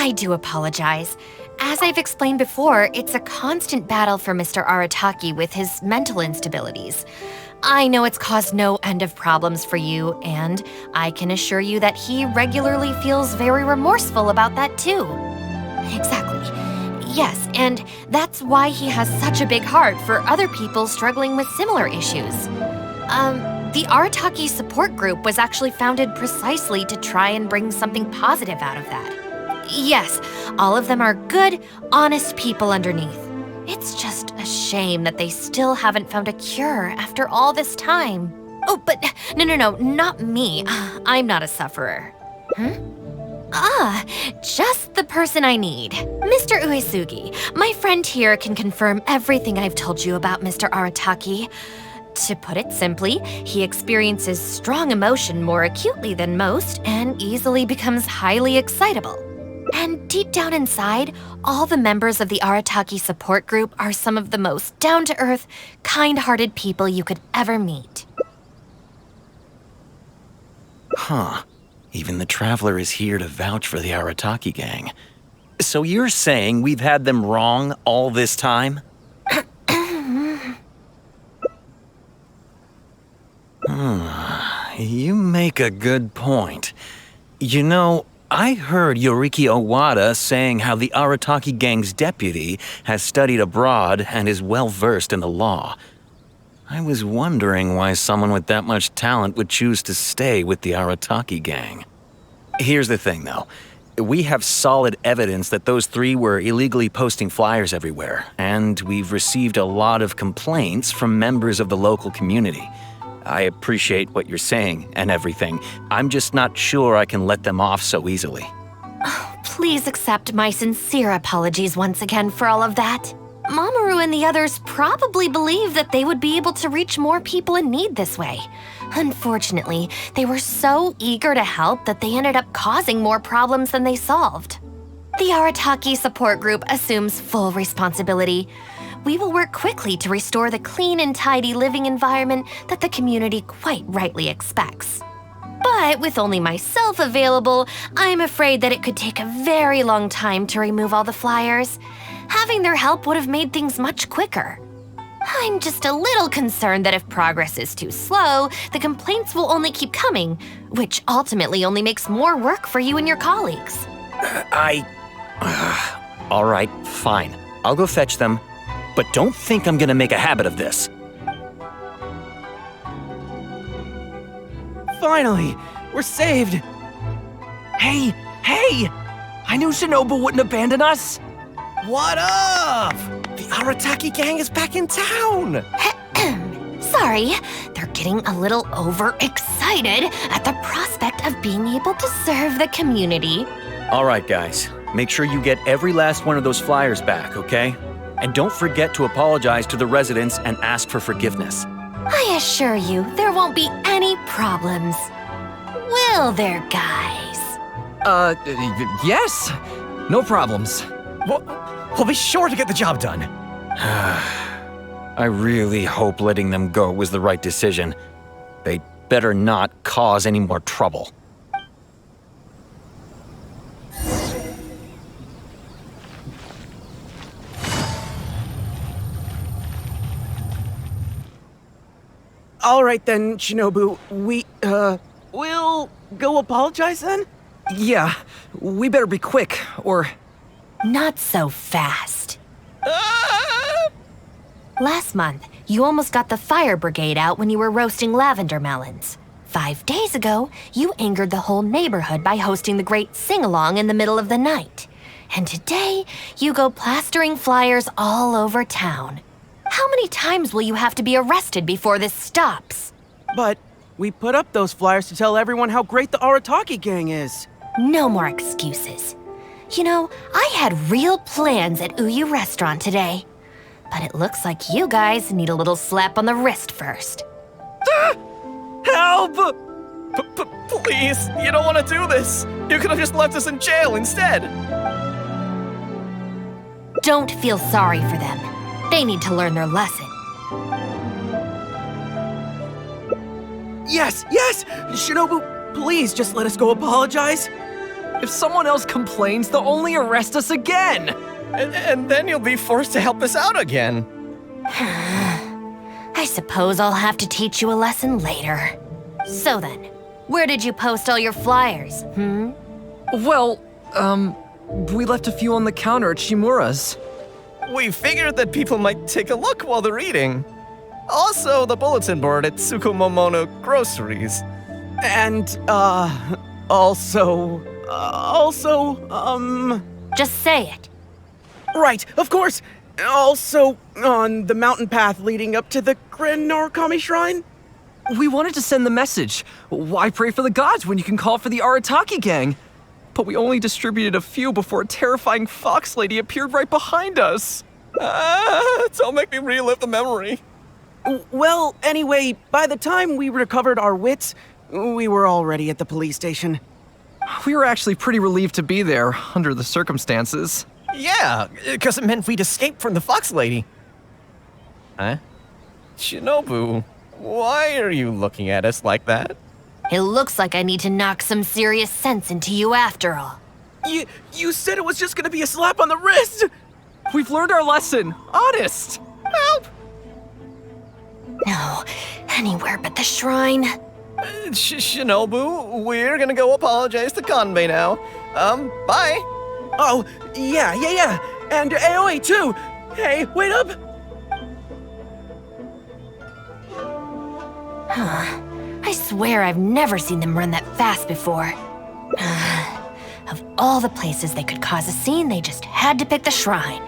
I do apologize. As I've explained before, it's a constant battle for Mr. Arataki with his mental instabilities. I know it's caused no end of problems for you, and I can assure you that he regularly feels very remorseful about that too. Exactly. Yes, and that's why he has such a big heart for other people struggling with similar issues. The Arataki support group was actually founded precisely to try and bring something positive out of that. Yes, all of them are good, honest people underneath. It's just a shame that they still haven't found a cure after all this time. Oh, but no, not me. I'm not a sufferer. Huh? Ah, just the person I need. Mr. Uesugi, my friend here can confirm everything I've told you about Mr. Arataki. To put it simply, he experiences strong emotion more acutely than most and easily becomes highly excitable. And deep down inside, all the members of the Arataki support group are some of the most down-to-earth, kind-hearted people you could ever meet. Huh. Even the Traveler is here to vouch for the Arataki Gang. So you're saying we've had them wrong all this time? You make a good point. You know, I heard Yoriki Owada saying how the Arataki Gang's deputy has studied abroad and is well-versed in the law. I was wondering why someone with that much talent would choose to stay with the Arataki Gang. Here's the thing, though. We have solid evidence that those three were illegally posting flyers everywhere, and we've received a lot of complaints from members of the local community. I appreciate what you're saying and everything. I'm just not sure I can let them off so easily. Oh, please accept my sincere apologies once again for all of that. Mamoru and the others probably believed that they would be able to reach more people in need this way. Unfortunately, they were so eager to help that they ended up causing more problems than they solved. The Arataki support group assumes full responsibility. We will work quickly to restore the clean and tidy living environment that the community quite rightly expects. But with only myself available, I'm afraid that it could take a very long time to remove all the flyers. Having their help would have made things much quicker. I'm just a little concerned that if progress is too slow, the complaints will only keep coming, which ultimately only makes more work for you and your colleagues. All right, fine. I'll go fetch them. But don't think I'm gonna make a habit of this. Finally, we're saved. Hey! I knew Shinobu wouldn't abandon us. What up? The Arataki Gang is back in town. Sorry, they're getting a little overexcited at the prospect of being able to serve the community. All right, guys. Make sure you get every last one of those flyers back, okay? And don't forget to apologize to the residents and ask for forgiveness. I assure you, there won't be any problems. Will there, guys? Yes. No problems. We'll be sure to get the job done. I really hope letting them go was the right decision. They better not cause any more trouble. All right then, Shinobu. We'll go apologize then? Yeah, we better be quick, or... Not so fast. Last month, you almost got the fire brigade out when you were roasting lavender melons. 5 days ago, you angered the whole neighborhood by hosting the great sing-along in the middle of the night. And today, you go plastering flyers all over town. How many times will you have to be arrested before this stops? But we put up those flyers to tell everyone how great the Arataki Gang is. No more excuses. You know, I had real plans at Uyu Restaurant today. But it looks like you guys need a little slap on the wrist first. Help! Please, you don't want to do this. You could have just left us in jail instead. Don't feel sorry for them. They need to learn their lesson. Yes! Shinobu, please just let us go apologize. If someone else complains, they'll only arrest us again! And then you'll be forced to help us out again. I suppose I'll have to teach you a lesson later. So then, where did you post all your flyers, Well, we left a few on the counter at Shimura's. We figured that people might take a look while they're eating. Also, the bulletin board at Tsukumomono Groceries. And, Just say it. Right, of course. Also, on the mountain path leading up to the Grand Narukami Shrine. we wanted to send the message. Why pray for the gods when you can call for the Arataki Gang? But we only distributed a few before a terrifying fox lady appeared right behind us. Don't make me relive the memory. Well, anyway, by the time we recovered our wits, we were already at the police station. We were actually pretty relieved to be there, under the circumstances. Yeah, because it meant we'd escape from the fox lady. Huh? Shinobu, why are you looking at us like that? It looks like I need to knock some serious sense into you after all. You said it was just gonna be a slap on the wrist! We've learned our lesson, honest! Help! No, anywhere but the shrine. Shinobu, we're gonna go apologize to Kanbei now. Bye. Oh, yeah. And Aoi too! Hey, wait up! I swear I've never seen them run that fast before. Of all the places they could cause a scene, they just had to pick the shrine.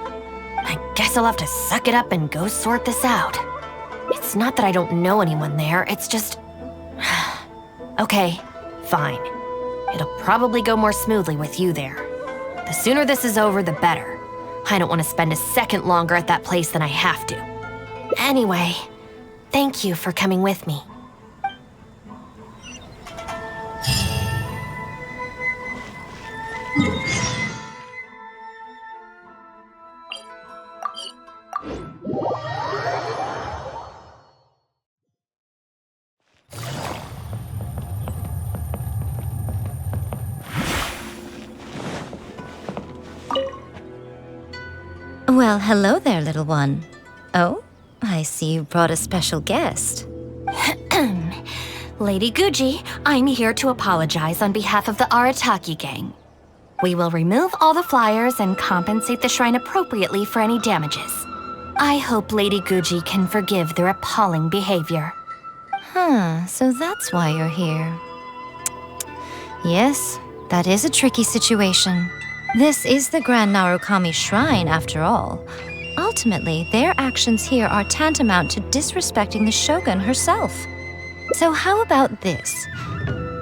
I guess I'll have to suck it up and go sort this out. It's not that I don't know anyone there, it's just... Okay, fine. It'll probably go more smoothly with you there. The sooner this is over, the better. I don't want to spend a second longer at that place than I have to. Anyway, thank you for coming with me. Well, hello there, little one. Oh, I see you brought a special guest. Lady Guji, I'm here to apologize on behalf of the Arataki Gang. We will remove all the flyers and compensate the shrine appropriately for any damages. I hope Lady Guji can forgive their appalling behavior. So that's why you're here. Yes, that is a tricky situation. This is the Grand Narukami Shrine, after all. Ultimately, their actions here are tantamount to disrespecting the Shogun herself. So how about this?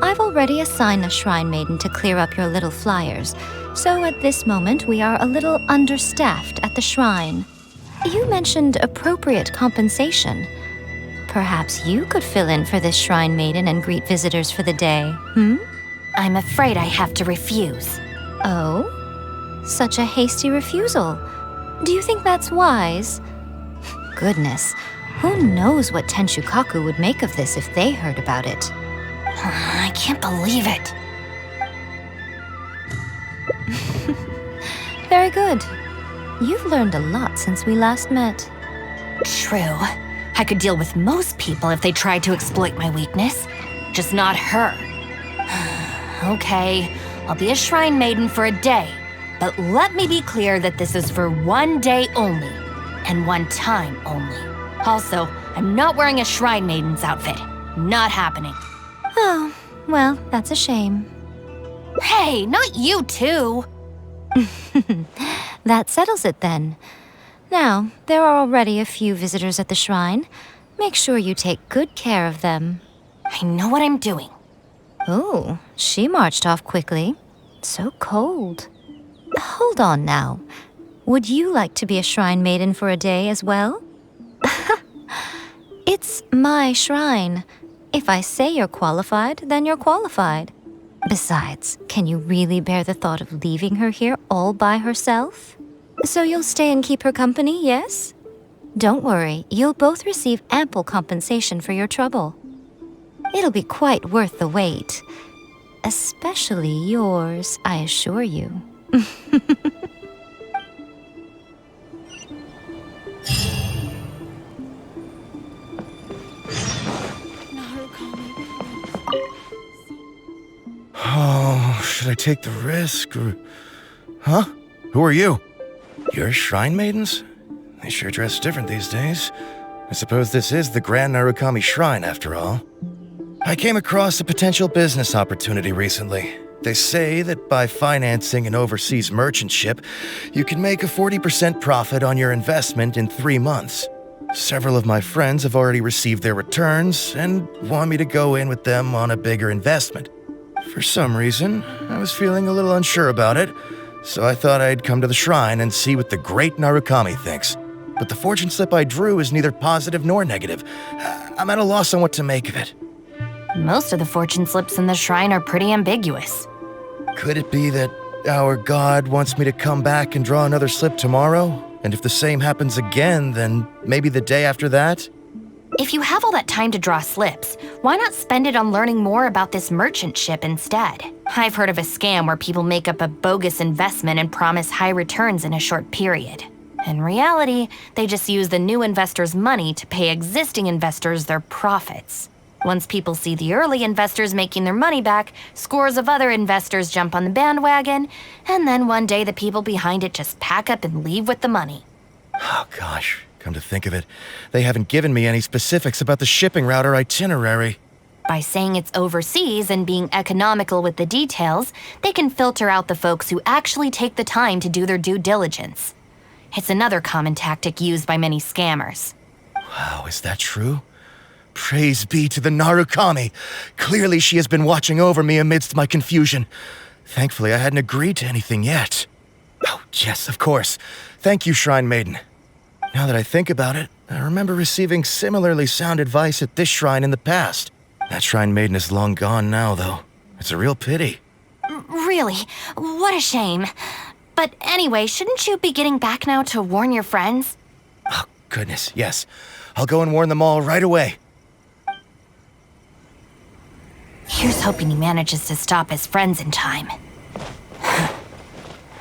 I've already assigned a shrine maiden to clear up your little flyers, so at this moment we are a little understaffed at the shrine. You mentioned appropriate compensation. Perhaps you could fill in for this shrine maiden and greet visitors for the day, I'm afraid I have to refuse. Oh? Such a hasty refusal. Do you think that's wise? Goodness, who knows what Tenshukaku would make of this if they heard about it? I can't believe it. Very good. You've learned a lot since we last met. True. I could deal with most people if they tried to exploit my weakness. Just not her. Okay, I'll be a shrine maiden for a day. But let me be clear that this is for one day only, and one time only. Also, I'm not wearing a shrine maiden's outfit. Not happening. Oh, well, that's a shame. Hey, not you too! That settles it then. Now, there are already a few visitors at the shrine. Make sure you take good care of them. I know what I'm doing. Oh, she marched off quickly. So cold. Hold on now. Would you like to be a shrine maiden for a day as well? It's my shrine. If I say you're qualified, then you're qualified. Besides, can you really bear the thought of leaving her here all by herself? So you'll stay and keep her company, yes? Don't worry, you'll both receive ample compensation for your trouble. It'll be quite worth the wait. Especially yours, I assure you. Oh, should I take the risk or... Huh? Who are you? You're shrine maidens? They sure dress different these days. I suppose this is the Grand Narukami Shrine, after all. I came across a potential business opportunity recently. They say that by financing an overseas merchant ship, you can make a 40% profit on your investment in 3 months. Several of my friends have already received their returns and want me to go in with them on a bigger investment. For some reason, I was feeling a little unsure about it, so I thought I'd come to the shrine and see what the great Narukami thinks. But the fortune slip I drew is neither positive nor negative. I'm at a loss on what to make of it. Most of the fortune slips in the shrine are pretty ambiguous. Could it be that our god wants me to come back and draw another slip tomorrow? And if the same happens again, then maybe the day after that? If you have all that time to draw slips, why not spend it on learning more about this merchant ship instead? I've heard of a scam where people make up a bogus investment and promise high returns in a short period. In reality, they just use the new investors' money to pay existing investors their profits. Once people see the early investors making their money back, scores of other investors jump on the bandwagon, and then one day the people behind it just pack up and leave with the money. Oh gosh, come to think of it, they haven't given me any specifics about the shipping route or itinerary. By saying it's overseas and being economical with the details, they can filter out the folks who actually take the time to do their due diligence. It's another common tactic used by many scammers. Wow, is that true? Praise be to the Narukami. Clearly she has been watching over me amidst my confusion. Thankfully, I hadn't agreed to anything yet. Oh, yes, of course. Thank you, Shrine Maiden. Now that I think about it, I remember receiving similarly sound advice at this shrine in the past. That Shrine Maiden is long gone now, though. It's a real pity. Really? What a shame. But anyway, shouldn't you be getting back now to warn your friends? Oh, goodness, yes. I'll go and warn them all right away. Here's hoping he manages to stop his friends in time.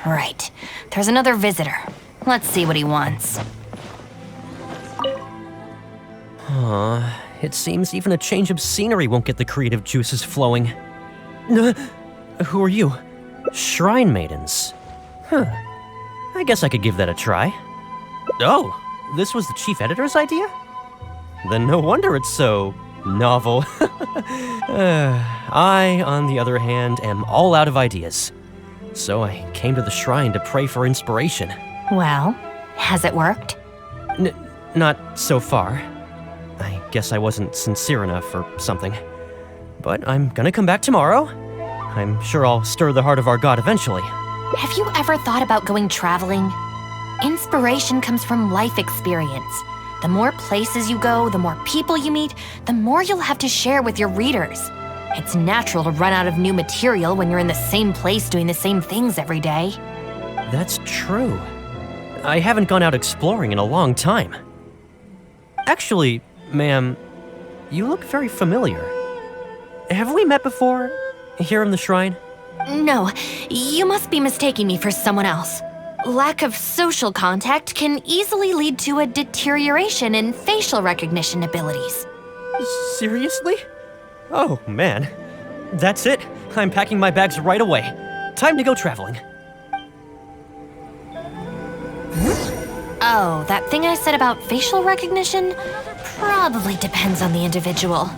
Right. There's another visitor. Let's see what he wants. It seems even a change of scenery won't get the creative juices flowing. Who are you? Shrine maidens. Huh. I guess I could give that a try. Oh, this was the chief editor's idea? Then no wonder it's so novel. I, on the other hand, am all out of ideas. So I came to the shrine to pray for inspiration. Well, has it worked? Not so far. I guess I wasn't sincere enough or something. But I'm gonna come back tomorrow. I'm sure I'll stir the heart of our god eventually. Have you ever thought about going traveling? Inspiration comes from life experience. The more places you go, the more people you meet, the more you'll have to share with your readers. It's natural to run out of new material when you're in the same place doing the same things every day. That's true. I haven't gone out exploring in a long time. Actually, ma'am, you look very familiar. Have we met before? Here in the shrine? No, you must be mistaking me for someone else. Lack of social contact can easily lead to a deterioration in facial recognition abilities. Seriously? Oh, man. That's it. I'm packing my bags right away. Time to go traveling. Oh, that thing I said about facial recognition probably depends on the individual.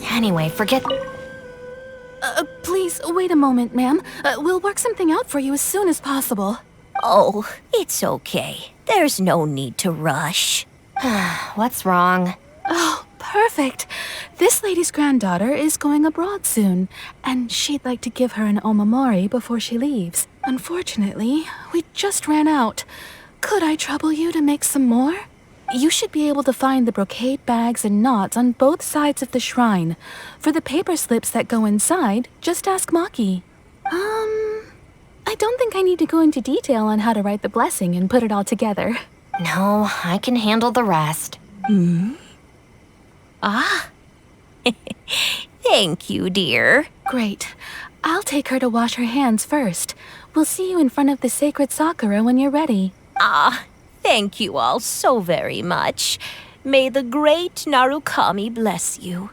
Anyway, forget... Please, wait a moment, ma'am. We'll work something out for you as soon as possible. Oh, it's okay. There's no need to rush. What's wrong? Oh, perfect. This lady's granddaughter is going abroad soon, and she'd like to give her an omamori before she leaves. Unfortunately, we just ran out. Could I trouble you to make some more? You should be able to find the brocade bags and knots on both sides of the shrine. For the paper slips that go inside, just ask Maki. I don't think I need to go into detail on how to write the blessing and put it all together. No, I can handle the rest. Thank you, dear. Great. I'll take her to wash her hands first. We'll see you in front of the sacred Sakura when you're ready. Ah, thank you all so very much. May the great Narukami bless you.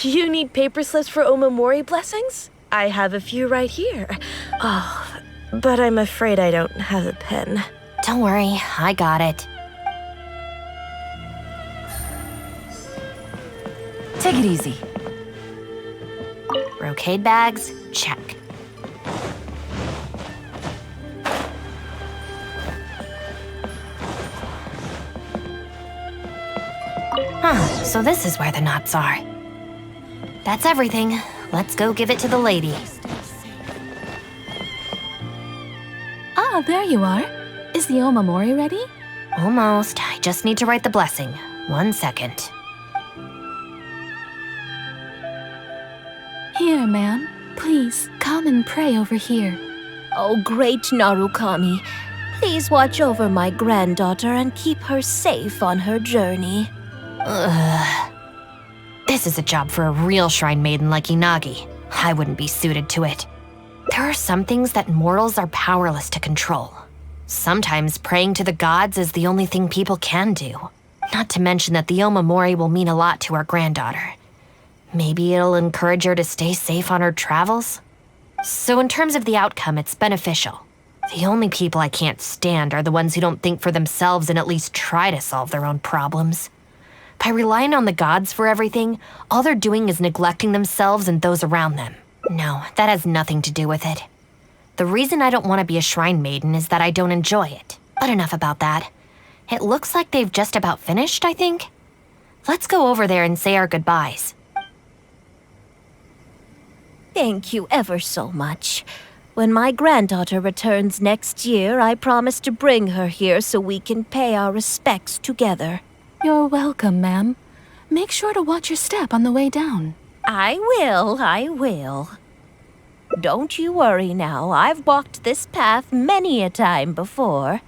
You need paper slips for Omamori blessings? I have a few right here. Oh, but I'm afraid I don't have a pen. Don't worry, I got it. Take it easy. Brocade bags, check. So this is where the knots are. That's everything. Let's go give it to the lady. Ah, there you are. Is the Omamori ready? Almost. I just need to write the blessing. 1 second. Here, ma'am. Please, come and pray over here. Oh, great Narukami, please watch over my granddaughter and keep her safe on her journey. Ugh. This is a job for a real shrine maiden like Inagi. I wouldn't be suited to it. There are some things that mortals are powerless to control. Sometimes praying to the gods is the only thing people can do. Not to mention that the Omamori will mean a lot to our granddaughter. Maybe it'll encourage her to stay safe on her travels? So in terms of the outcome, it's beneficial. The only people I can't stand are the ones who don't think for themselves and at least try to solve their own problems. By relying on the gods for everything, all they're doing is neglecting themselves and those around them. No, that has nothing to do with it. The reason I don't want to be a shrine maiden is that I don't enjoy it. But enough about that. It looks like they've just about finished, I think. Let's go over there and say our goodbyes. Thank you ever so much. When my granddaughter returns next year, I promise to bring her here so we can pay our respects together. You're welcome, ma'am. Make sure to watch your step on the way down. I will. Don't you worry now. I've walked this path many a time before.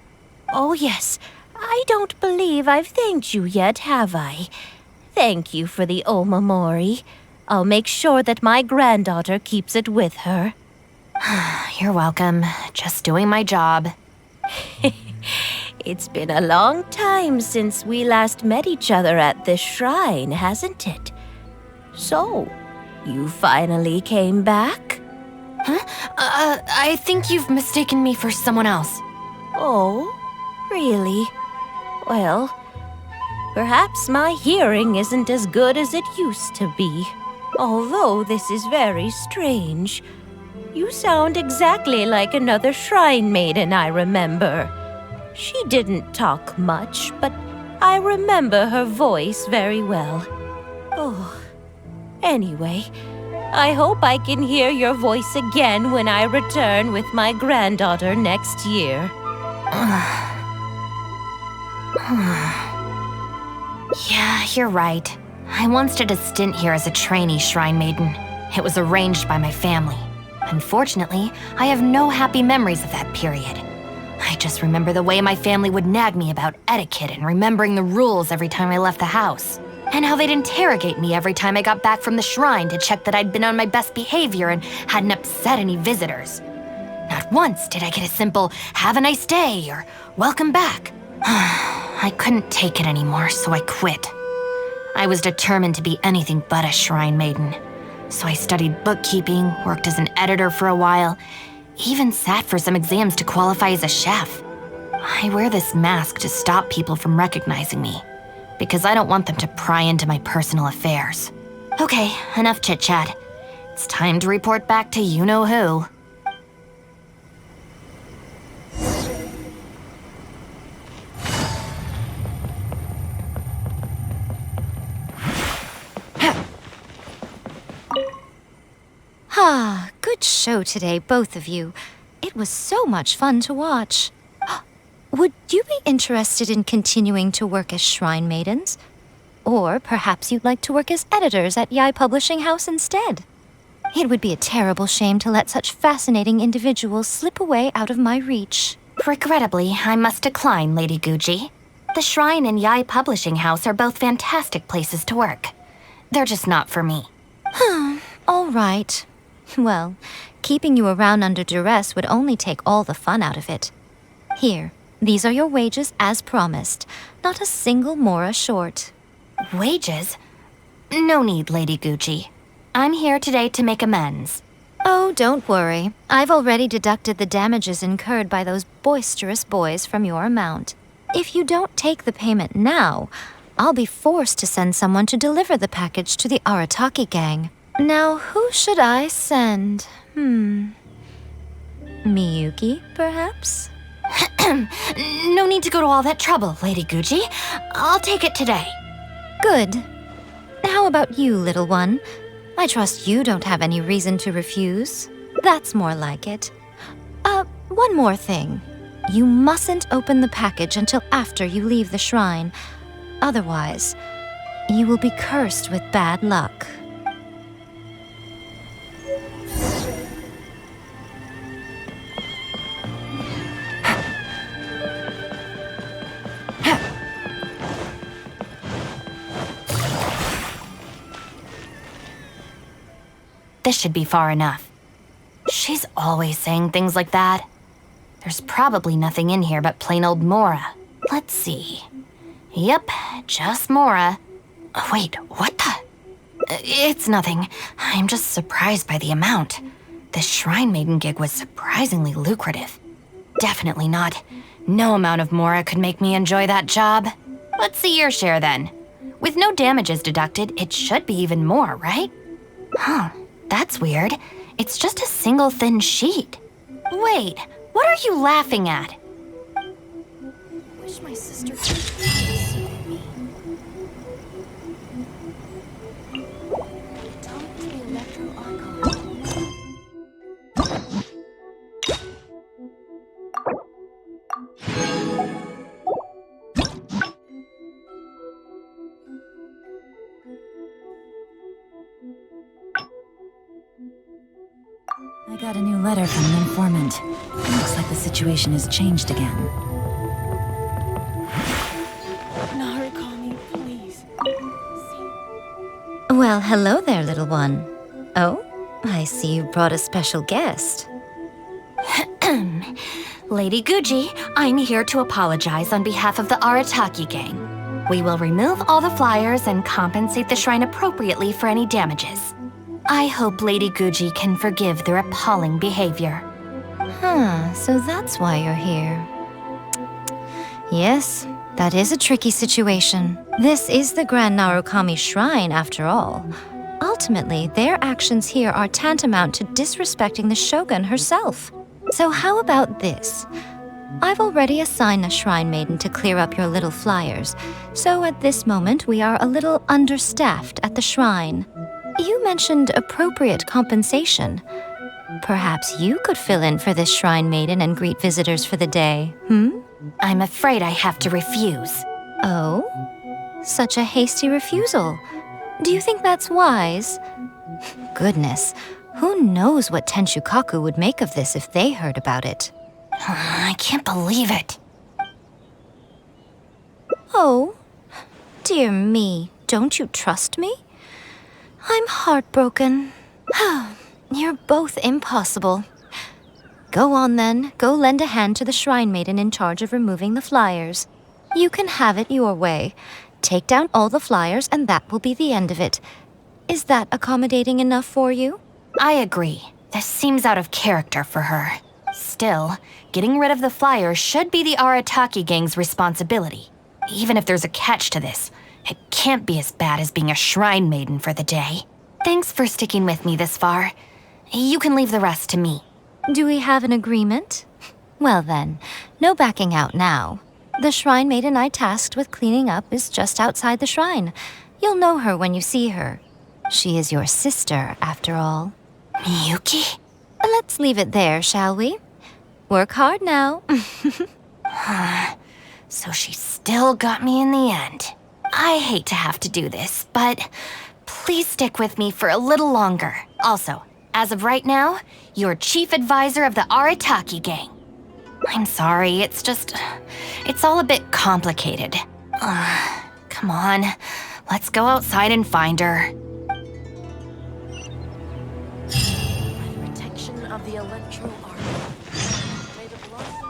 Oh yes, I don't believe I've thanked you yet, have I? Thank you for the Omamori. I'll make sure that my granddaughter keeps it with her. You're welcome. Just doing my job. It's been a long time since we last met each other at this shrine, hasn't it? So, you finally came back? Huh? I think you've mistaken me for someone else. Oh, really? Well, perhaps my hearing isn't as good as it used to be. Although this is very strange. You sound exactly like another shrine maiden I remember. She didn't talk much, but I remember her voice very well. Oh, anyway, I hope I can hear your voice again when I return with my granddaughter next year. Yeah, you're right. I once did a stint here as a trainee shrine maiden. It was arranged by my family. Unfortunately, I have no happy memories of that period. I just remember the way my family would nag me about etiquette and remembering the rules every time I left the house. And how they'd interrogate me every time I got back from the shrine to check that I'd been on my best behavior and hadn't upset any visitors. Not once did I get a simple, "Have a nice day," or "Welcome back." I couldn't take it anymore, so I quit. I was determined to be anything but a shrine maiden. So I studied bookkeeping, worked as an editor for a while, even sat for some exams to qualify as a chef. I wear this mask to stop people from recognizing me, because I don't want them to pry into my personal affairs. Okay, enough chit-chat. It's time to report back to you-know-who. Ah, good show today, both of you. It was so much fun to watch. Would you be interested in continuing to work as shrine maidens? Or perhaps you'd like to work as editors at Yai Publishing House instead. It would be a terrible shame to let such fascinating individuals slip away out of my reach. Regrettably, I must decline, Lady Guji. The Shrine and Yai Publishing House are both fantastic places to work. They're just not for me. All right. Well, keeping you around under duress would only take all the fun out of it. Here, these are your wages as promised. Not a single mora short. Wages? No need, Lady Guji. I'm here today to make amends. Oh, don't worry. I've already deducted the damages incurred by those boisterous boys from your amount. If you don't take the payment now, I'll be forced to send someone to deliver the package to the Arataki Gang. Now, who should I send? Miyuki, perhaps? No need to go to all that trouble, Lady Guji. I'll take it today. Good. How about you, little one? I trust you don't have any reason to refuse. That's more like it. One more thing. You mustn't open the package until after you leave the shrine. Otherwise, you will be cursed with bad luck. This should be far enough. She's always saying things like that. There's probably nothing in here but plain old mora. Let's see. Yep, just mora. Wait, what the? It's nothing. I'm just surprised by the amount. This Shrine Maiden gig was surprisingly lucrative. Definitely not. No amount of mora could make me enjoy that job. Let's see your share then. With no damages deducted, it should be even more, right? Huh. That's weird. It's just a single thin sheet. Wait, what are you laughing at? Wish my sister could see me. Talk to the electro archon. I got a new letter from an informant. Looks like the situation has changed again. Narukami, please. Well, hello there, little one. Oh, I see you brought a special guest. Lady Guji, I'm here to apologize on behalf of the Arataki Gang. We will remove all the flyers and compensate the shrine appropriately for any damages. I hope Lady Guji can forgive their appalling behavior. So that's why you're here. Yes, that is a tricky situation. This is the Grand Narukami Shrine, after all. Ultimately, their actions here are tantamount to disrespecting the Shogun herself. So how about this? I've already assigned a Shrine Maiden to clear up your little flyers, so at this moment we are a little understaffed at the shrine. You mentioned appropriate compensation. Perhaps you could fill in for this Shrine Maiden and greet visitors for the day, I'm afraid I have to refuse. Oh? Such a hasty refusal. Do you think that's wise? Goodness, who knows what Tenshukaku would make of this if they heard about it? I can't believe it. Oh, dear me, don't you trust me? I'm heartbroken. You're both impossible. Go on then, go lend a hand to the Shrine Maiden in charge of removing the flyers. You can have it your way. Take down all the flyers and that will be the end of it. Is that accommodating enough for you? I agree. This seems out of character for her. Still, getting rid of the flyers should be the Arataki Gang's responsibility. Even if there's a catch to this, it can't be as bad as being a Shrine Maiden for the day. Thanks for sticking with me this far. You can leave the rest to me. Do we have an agreement? Well then, no backing out now. The Shrine Maiden I tasked with cleaning up is just outside the shrine. You'll know her when you see her. She is your sister, after all. Miyuki? Let's leave it there, shall we? Work hard now. So she still got me in the end. I hate to have to do this, but please stick with me for a little longer. Also, as of right now, you're chief advisor of the Arataki Gang. I'm sorry, it's all a bit complicated. Come on, let's go outside and find her. Protection of the electro armor. May the blossoms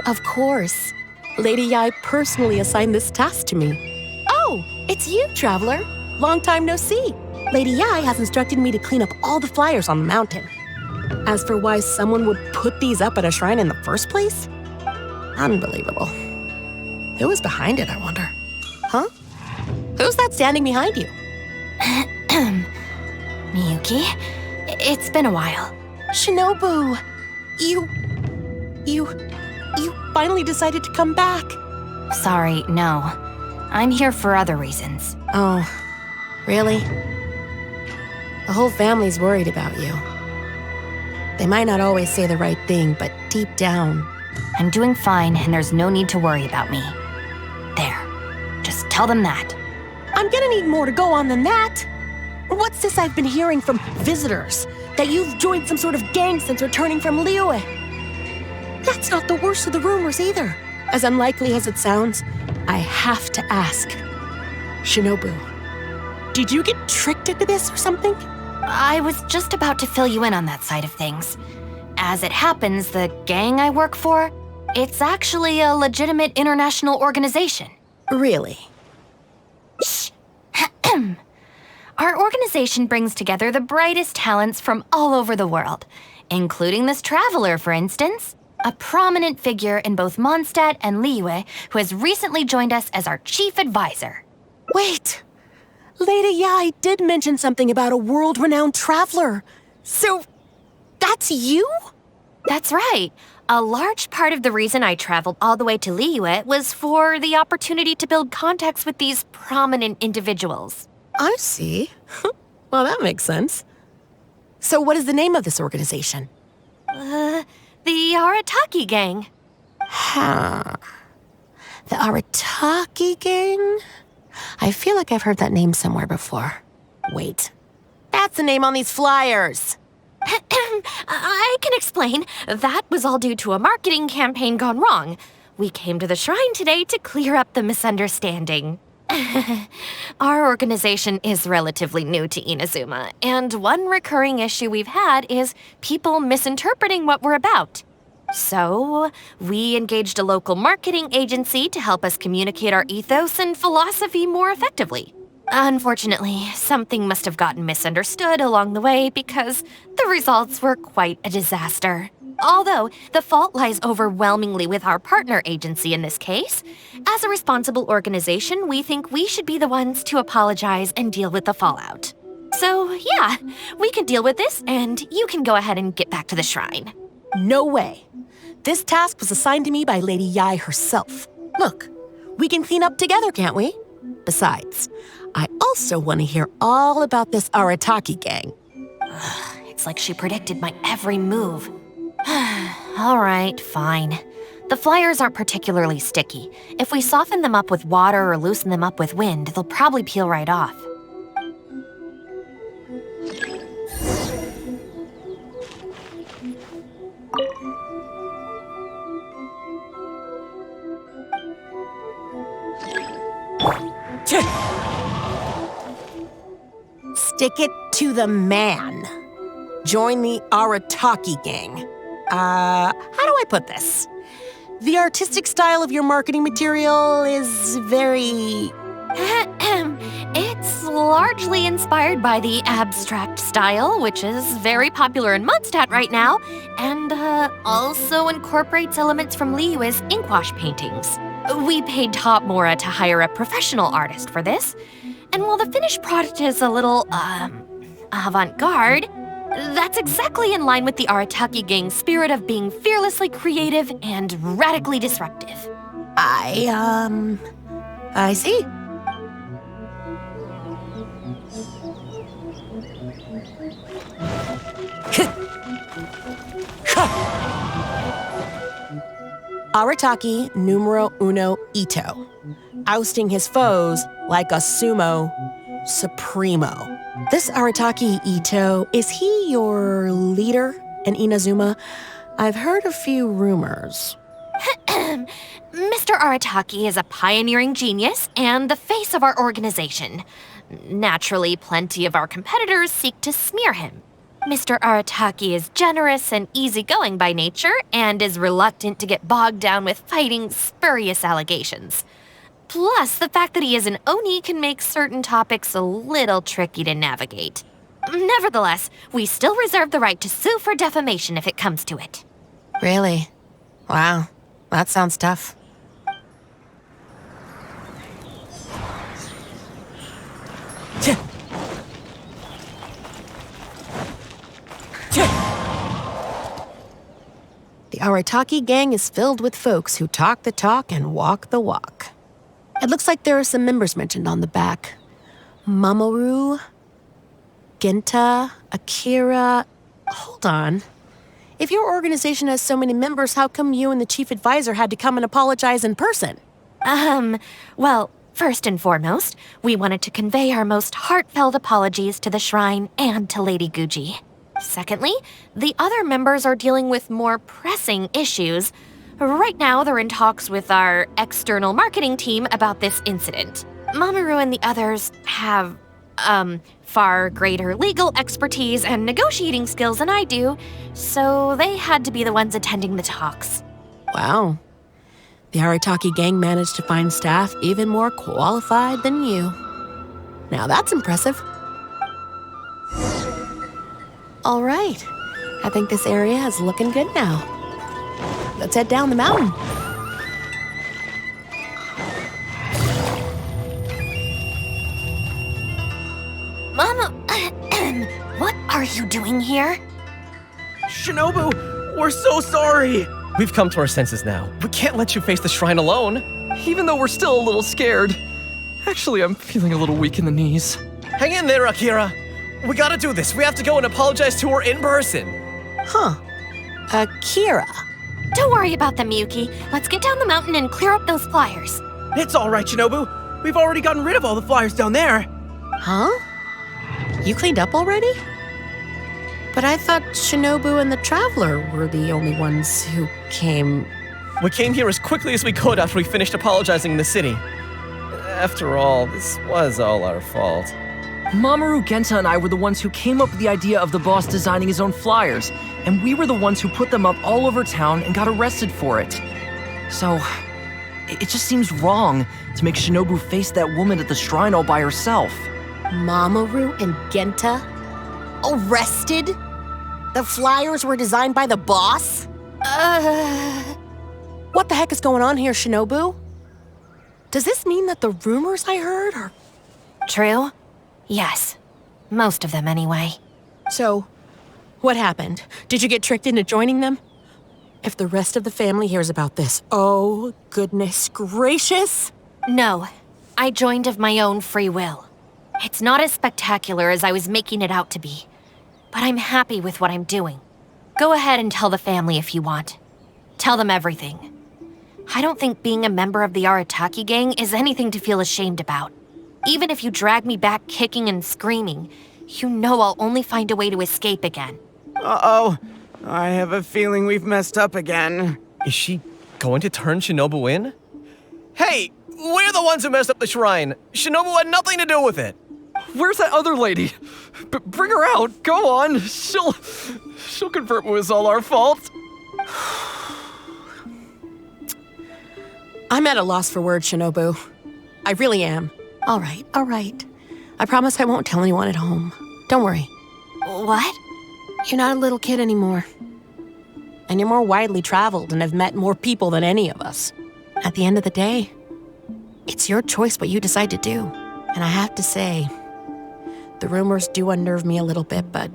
Of course. Lady Yai personally assigned this task to me. Oh, it's you, Traveler. Long time no see. Lady Yai has instructed me to clean up all the flyers on the mountain. As for why someone would put these up at a shrine in the first place? Unbelievable. Who was behind it, I wonder? Huh? Who's that standing behind you? Miyuki, it's been a while. Shinobu, you finally decided to come back. Sorry, no. I'm here for other reasons. Oh, really? The whole family's worried about you. They might not always say the right thing, but deep down... I'm doing fine, and there's no need to worry about me. There. Just tell them that. I'm gonna need more to go on than that. What's this I've been hearing from visitors? That you've joined some sort of gang since returning from Liyue? That's not the worst of the rumors either. As unlikely as it sounds, I have to ask. Shinobu, did you get tricked into this or something? I was just about to fill you in on that side of things. As it happens, the gang I work for, it's actually a legitimate international organization. Really? Shh. Our organization brings together the brightest talents from all over the world, including this traveler, for instance. A prominent figure in both Mondstadt and Liyue who has recently joined us as our chief advisor. Wait! Lady Yai did mention something about a world-renowned traveler. So, that's you? That's right. A large part of the reason I traveled all the way to Liyue was for the opportunity to build contacts with these prominent individuals. I see. Well, that makes sense. So what is the name of this organization? The Arataki Gang. Huh. The Arataki Gang? I feel like I've heard that name somewhere before. Wait. That's the name on these flyers! I can explain. That was all due to a marketing campaign gone wrong. We came to the shrine today to clear up the misunderstanding. Our organization is relatively new to Inazuma, and one recurring issue we've had is people misinterpreting what we're about. So, we engaged a local marketing agency to help us communicate our ethos and philosophy more effectively. Unfortunately, something must have gotten misunderstood along the way because the results were quite a disaster. Although, the fault lies overwhelmingly with our partner agency in this case. As a responsible organization, we think we should be the ones to apologize and deal with the fallout. So, yeah, we can deal with this, and you can go ahead and get back to the shrine. No way. This task was assigned to me by Lady Yai herself. Look, we can clean up together, can't we? Besides, I also want to hear all about this Arataki Gang. It's like she predicted my every move. All right, fine. The flyers aren't particularly sticky. If we soften them up with water or loosen them up with wind, they'll probably peel right off. Stick it to the man. Join the Arataki Gang. How do I put this? The artistic style of your marketing material is very... It's largely inspired by the abstract style, which is very popular in Mondstadt right now, and also incorporates elements from Liyue's inkwash paintings. We paid Top Mora to hire a professional artist for this, and while the finished product is a little, avant-garde, that's exactly in line with the Arataki Gang's spirit of being fearlessly creative and radically disruptive. I see. Arataki numero uno Itto, ousting his foes like a sumo supremo. This Arataki Itto, is he your leader in Inazuma? I've heard a few rumors. Mr. Arataki is a pioneering genius and the face of our organization. Naturally, plenty of our competitors seek to smear him. Mr. Arataki is generous and easygoing by nature and is reluctant to get bogged down with fighting spurious allegations. Plus, the fact that he is an Oni can make certain topics a little tricky to navigate. Nevertheless, we still reserve the right to sue for defamation if it comes to it. Really? Wow, that sounds tough. The Arataki Gang is filled with folks who talk the talk and walk the walk. It looks like there are some members mentioned on the back. Mamoru, Genta, Akira. Hold on. If your organization has so many members, how come you and the chief advisor had to come and apologize in person? Well, first and foremost, we wanted to convey our most heartfelt apologies to the shrine and to Lady Guji. Secondly, the other members are dealing with more pressing issues. Right now, they're in talks with our external marketing team about this incident. Mamoru and the others have, far greater legal expertise and negotiating skills than I do, so they had to be the ones attending the talks. Wow. The Arataki Gang managed to find staff even more qualified than you. Now that's impressive. All right. I think this area is looking good now. Let's head down the mountain. Mama, what are you doing here? Shinobu, we're so sorry. We've come to our senses now. We can't let you face the shrine alone. Even though we're still a little scared. Actually, I'm feeling a little weak in the knees. Hang in there, Akira. We gotta do this. We have to go and apologize to her in person. Huh. Akira. Don't worry about them, Yuki. Let's get down the mountain and clear up those flyers. It's all right, Shinobu. We've already gotten rid of all the flyers down there. Huh? You cleaned up already? But I thought Shinobu and the Traveler were the only ones who came. We came here as quickly as we could after we finished apologizing in the city. After all, this was all our fault. Mamoru, Genta, and I were the ones who came up with the idea of the boss designing his own flyers, and we were the ones who put them up all over town and got arrested for it. So, it just seems wrong to make Shinobu face that woman at the shrine all by herself. Mamoru and Genta? Arrested? The flyers were designed by the boss? What the heck is going on here, Shinobu? Does this mean that the rumors I heard are... True? Yes. Most of them, anyway. So, what happened? Did you get tricked into joining them? If the rest of the family hears about this, oh, goodness gracious! No. I joined of my own free will. It's not as spectacular as I was making it out to be. But I'm happy with what I'm doing. Go ahead and tell the family if you want. Tell them everything. I don't think being a member of the Arataki Gang is anything to feel ashamed about. Even if you drag me back kicking and screaming, you know I'll only find a way to escape again. Uh-oh. I have a feeling we've messed up again. Is she going to turn Shinobu in? Hey, we're the ones who messed up the shrine. Shinobu had nothing to do with it. Where's that other lady? Bring her out. Go on. She'll confirm it was all our fault. I'm at a loss for words, Shinobu. I really am. All right. I promise I won't tell anyone at home. Don't worry. What? You're not a little kid anymore. And you're more widely traveled and have met more people than any of us. At the end of the day, it's your choice what you decide to do. And I have to say, the rumors do unnerve me a little bit, but...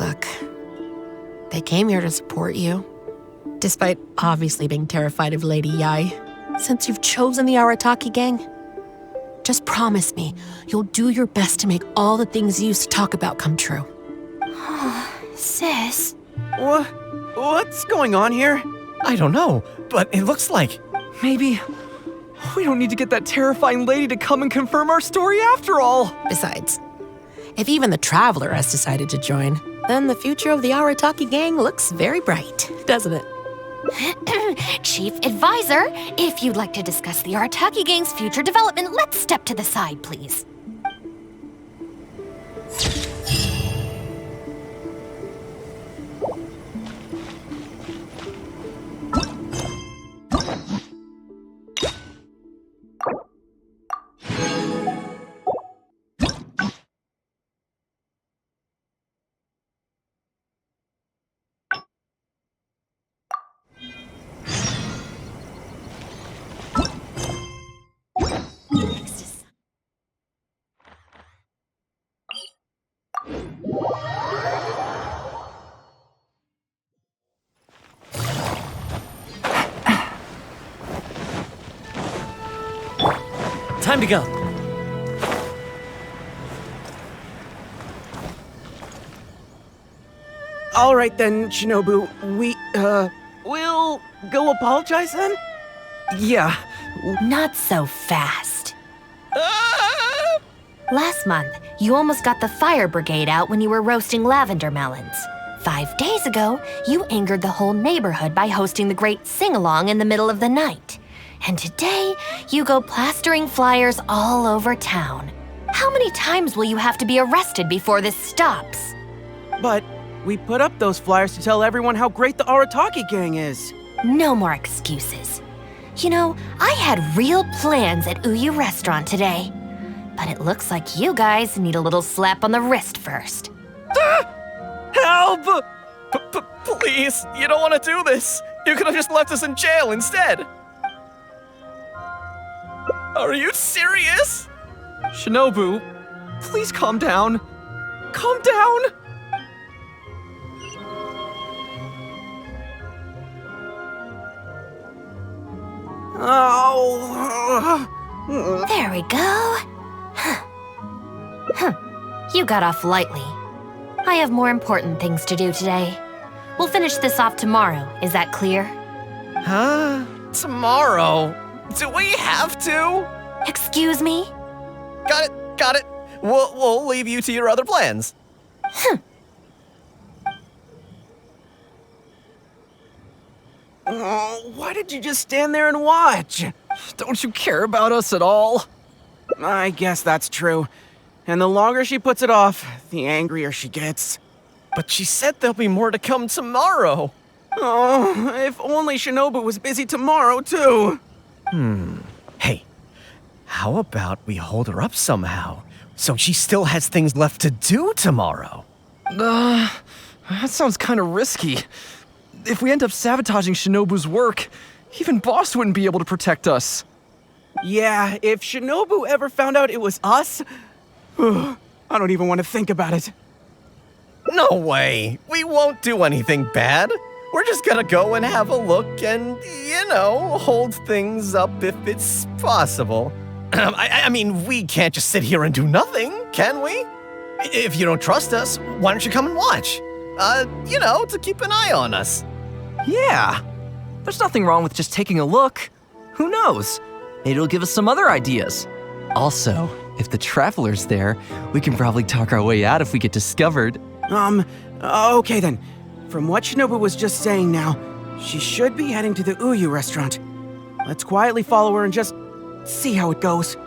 Look, they came here to support you. Despite obviously being terrified of Lady Yai. Since you've chosen the Arataki Gang, Just promise me you'll do your best to make all the things you used to talk about come true. Sis. What's going on here? I don't know, but it looks like... Maybe we don't need to get that terrifying lady to come and confirm our story after all. Besides, if even the Traveler has decided to join, then the future of the Arataki Gang looks very bright, doesn't it? Chief Advisor, if you'd like to discuss the Arataki Gang's future development, let's step to the side, please. Time to go. All right then, Shinobu. We'll go apologize then? Yeah. Not so fast. Last month, you almost got the fire brigade out when you were roasting lavender melons. 5 days ago, you angered the whole neighborhood by hosting the great sing-along in the middle of the night. And today, you go plastering flyers all over town. How many times will you have to be arrested before this stops? But we put up those flyers to tell everyone how great the Arataki Gang is. No more excuses. You know, I had real plans at Uyu Restaurant today. But it looks like you guys need a little slap on the wrist first. Help! Please, you don't want to do this. You could have just left us in jail instead. Are you serious? Shinobu, please calm down. Calm down! Oh. There we go. You got off lightly. I have more important things to do today. We'll finish this off tomorrow, is that clear? Huh? Tomorrow? Do we have to? Excuse me? Got it. We'll leave you to your other plans. Oh, why did you just stand there and watch? Don't you care about us at all? I guess that's true. And the longer she puts it off, the angrier she gets. But she said there'll be more to come tomorrow. Oh, if only Shinobu was busy tomorrow, too. Hey, how about we hold her up somehow, so she still has things left to do tomorrow? That sounds kind of risky. If we end up sabotaging Shinobu's work, even Boss wouldn't be able to protect us. Yeah, if Shinobu ever found out it was us, I don't even want to think about it. No way. We won't do anything bad. We're just gonna go and have a look and, hold things up if it's possible. I mean, we can't just sit here and do nothing, can we? If you don't trust us, why don't you come and watch? To keep an eye on us. Yeah. There's nothing wrong with just taking a look. Who knows? Maybe it'll give us some other ideas. Also, if the Traveler's there, we can probably talk our way out if we get discovered. Okay then. From what Shinobu was just saying now, she should be heading to the Uyu restaurant. Let's quietly follow her and just see how it goes.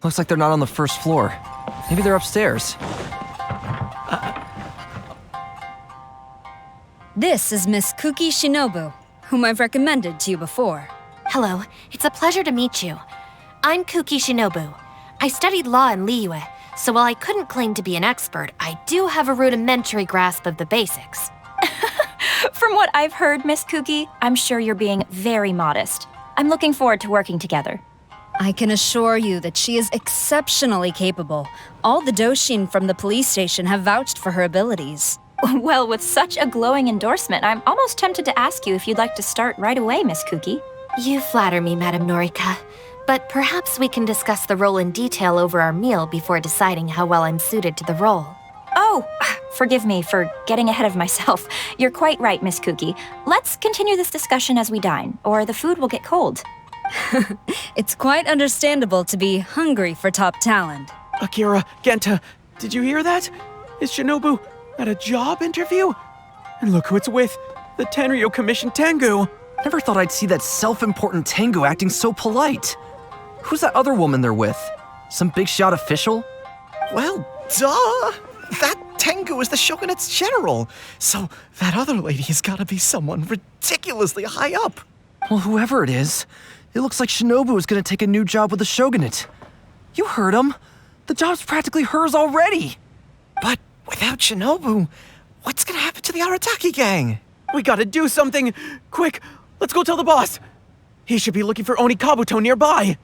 Looks like they're not on the first floor. Maybe they're upstairs. This is Miss Kuki Shinobu, whom I've recommended to you before. Hello, it's a pleasure to meet you. I'm Kuki Shinobu. I studied law in Liyue, so while I couldn't claim to be an expert, I do have a rudimentary grasp of the basics. From what I've heard, Miss Kuki, I'm sure you're being very modest. I'm looking forward to working together. I can assure you that she is exceptionally capable. All the Doshin from the police station have vouched for her abilities. Well, with such a glowing endorsement, I'm almost tempted to ask you if you'd like to start right away, Miss Kuki. You flatter me, Madame Norika. But perhaps we can discuss the role in detail over our meal before deciding how well I'm suited to the role. Oh, forgive me for getting ahead of myself. You're quite right, Miss Kuki. Let's continue this discussion as we dine, or the food will get cold. It's quite understandable to be hungry for top talent. Akira, Genta, did you hear that? Is Shinobu at a job interview? And look who it's with, the Tenryo Commission Tengu. Never thought I'd see that self-important Tengu acting so polite. Who's that other woman they're with? Some big shot official? Well, duh! That Tengu is the Shogunate's general, so that other lady has gotta be someone ridiculously high up. Well, whoever it is, it looks like Shinobu is gonna take a new job with the Shogunate. You heard him. The job's practically hers already. But without Shinobu, what's gonna happen to the Arataki Gang? We gotta do something! Quick, let's go tell the boss! He should be looking for Oni Kabuto nearby!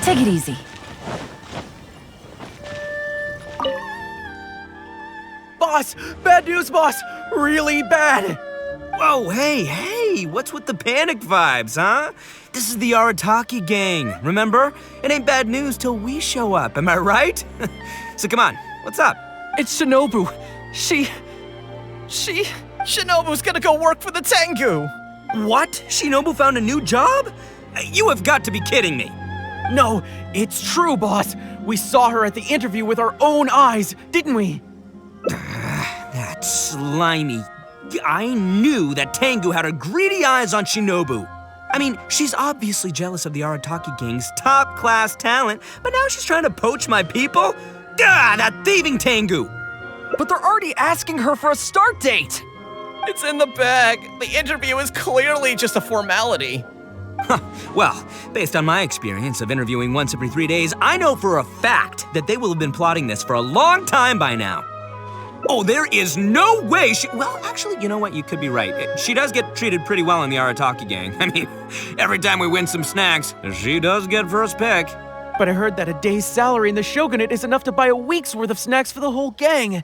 Take it easy. Boss! Bad news, boss! Really bad! Whoa, hey, what's with the panic vibes, huh? This is the Arataki Gang, remember? It ain't bad news till we show up, am I right? So come on, what's up? It's Shinobu. She... Shinobu's gonna go work for the Tengu! What? Shinobu found a new job? You have got to be kidding me. No, it's true, boss. We saw her at the interview with our own eyes, didn't we? That slimy. I knew that Tengu had her greedy eyes on Shinobu. I mean, she's obviously jealous of the Arataki Gang's top-class talent, but now she's trying to poach my people? That thieving Tengu! But they're already asking her for a start date! It's in the bag. The interview is clearly just a formality. Well, based on my experience of interviewing once every 3 days, I know for a fact that they will have been plotting this for a long time by now. Oh, there is no way she... Well, actually, you know what? You could be right. She does get treated pretty well in the Arataki Gang. I mean, every time we win some snacks, she does get first pick. But I heard that a day's salary in the Shogunate is enough to buy a week's worth of snacks for the whole gang.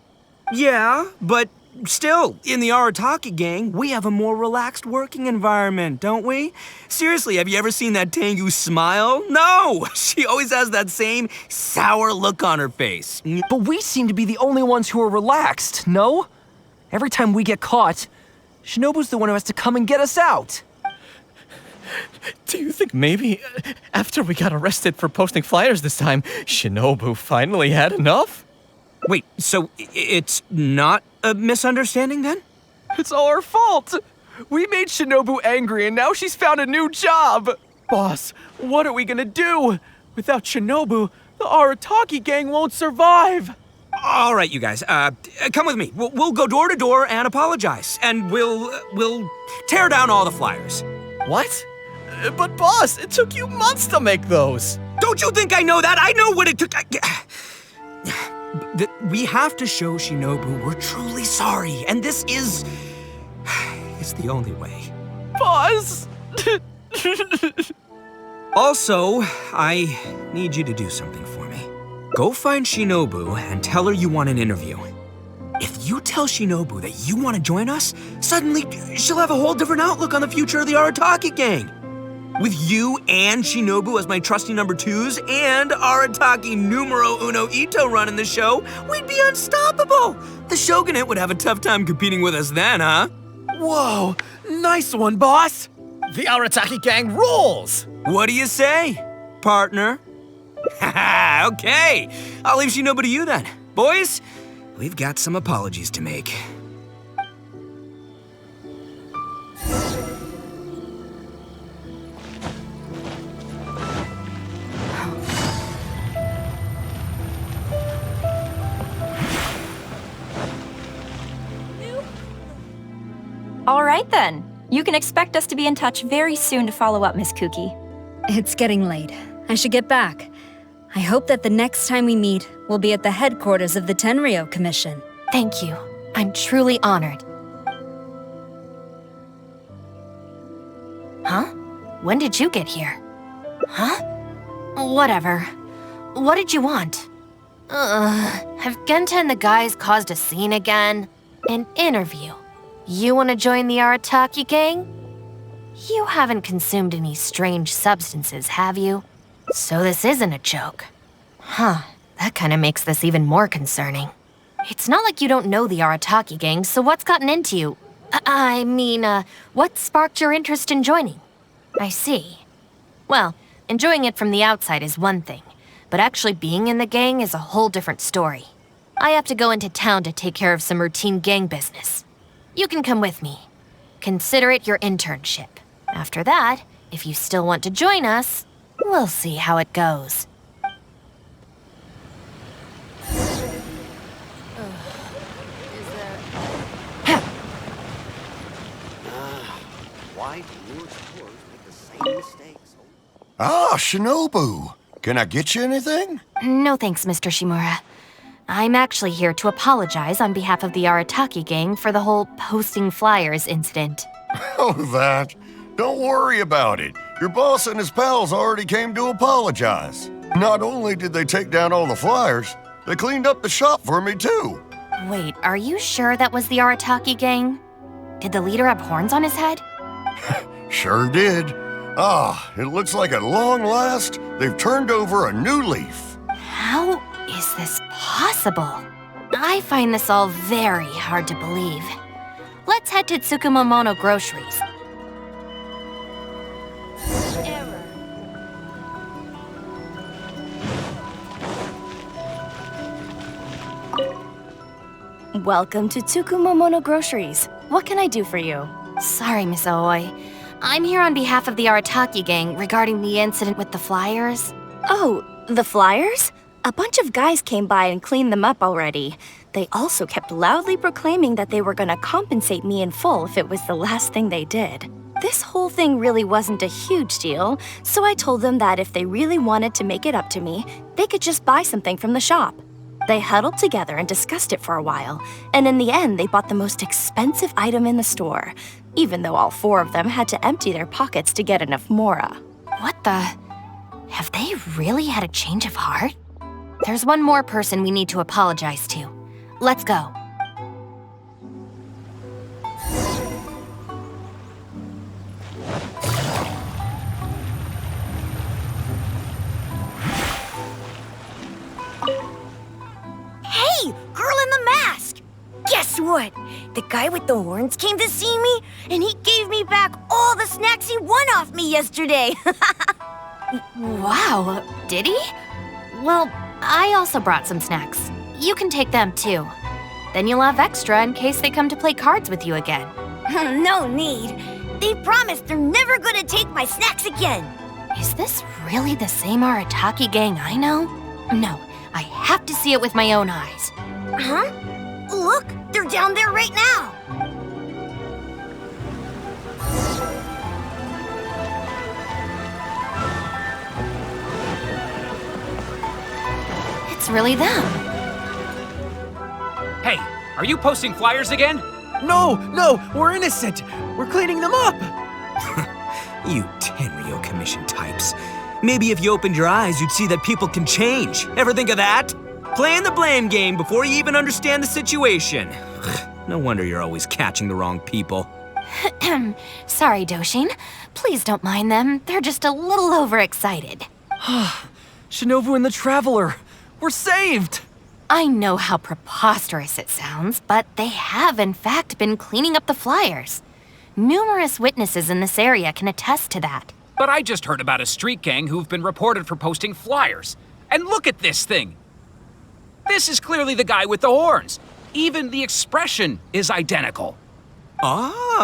Yeah, but still, in the Arataki Gang, we have a more relaxed working environment, don't we? Seriously, have you ever seen that Tengu smile? No! She always has that same sour look on her face. But we seem to be the only ones who are relaxed, no? Every time we get caught, Shinobu's the one who has to come and get us out. Do you think maybe after we got arrested for posting flyers this time, Shinobu finally had enough? Wait, so it's not a misunderstanding then? It's all our fault! We made Shinobu angry and now she's found a new job! Boss, what are we gonna do? Without Shinobu, the Arataki Gang won't survive! All right, you guys, come with me. We'll go door to door and apologize, and we'll tear down all the flyers. What? But boss, it took you months to make those. Don't you think I know that? I know what it took. We have to show Shinobu we're truly sorry, and this is the only way. Boss! Also, I need you to do something for me. Go find Shinobu and tell her you want an interview. If you tell Shinobu that you want to join us, suddenly she'll have a whole different outlook on the future of the Arataki Gang. With you and Shinobu as my trusty number twos and Arataki numero uno Itto running the show, we'd be unstoppable. The Shogunate would have a tough time competing with us then, huh? Whoa, nice one, boss. The Arataki Gang rules. What do you say, partner? Okay, I'll leave Shinobu to you then. Boys, we've got some apologies to make. All right then. You can expect us to be in touch very soon to follow up, Miss Kuki. It's getting late. I should get back. I hope that the next time we meet, we'll be at the headquarters of the Tenryou Commission. Thank you. I'm truly honored. Huh? When did you get here? Huh? Whatever. What did you want? Have Genta and the guys caused a scene again? An interview. You want to join the Arataki Gang? You haven't consumed any strange substances, have you? So this isn't a joke. Huh, that kind of makes this even more concerning. It's not like you don't know the Arataki Gang, so what's gotten into you? What sparked your interest in joining? I see. Well, enjoying it from the outside is one thing, but actually being in the gang is a whole different story. I have to go into town to take care of some routine gang business. You can come with me. Consider it your internship. After that, if you still want to join us, we'll see how it goes. Why do your stores make the same mistakes? Ah, Shinobu. Can I get you anything? No thanks, Mr. Shimura. I'm actually here to apologize on behalf of the Arataki Gang for the whole posting flyers incident. Oh, that. Don't worry about it. Your boss and his pals already came to apologize. Not only did they take down all the flyers, they cleaned up the shop for me too. Wait, are you sure that was the Arataki Gang? Did the leader have horns on his head? Sure did. Ah, it looks like at long last, they've turned over a new leaf. How is this possible? I find this all very hard to believe. Let's head to Tsukumomono Groceries. Welcome to Tsukumomono Groceries. What can I do for you? Sorry, Miss Aoi. I'm here on behalf of the Arataki Gang regarding the incident with the flyers. Oh, the flyers? A bunch of guys came by and cleaned them up already. They also kept loudly proclaiming that they were gonna compensate me in full if it was the last thing they did. This whole thing really wasn't a huge deal, so I told them that if they really wanted to make it up to me, they could just buy something from the shop. They huddled together and discussed it for a while, and in the end they bought the most expensive item in the store, even though all four of them had to empty their pockets to get enough mora. What the? Have they really had a change of heart? There's one more person we need to apologize to. Let's go. Hey, girl in the mask! Guess what? The guy with the horns came to see me, and he gave me back all the snacks he won off me yesterday. Wow, did he? Well, I also brought some snacks. You can take them too. Then you'll have extra in case they come to play cards with you again. No need. They promised they're never gonna take my snacks again. Is this really the same Arataki Gang I know? No, I have to see it with my own eyes. Huh? Look, they're down there right now. It's really them. Hey, are you posting flyers again? No, we're innocent. We're cleaning them up. You Tenryou Commission types. Maybe if you opened your eyes, you'd see that people can change. Ever think of that? Playing the blame game before you even understand the situation. No wonder you're always catching the wrong people. Sorry, Doshin. Please don't mind them. They're just a little overexcited. Shinobu and the Traveler. We're saved! I know how preposterous it sounds, but they have in fact been cleaning up the flyers. Numerous witnesses in this area can attest to that. But I just heard about a street gang who've been reported for posting flyers. And look at this thing! This is clearly the guy with the horns. Even the expression is identical. Oh,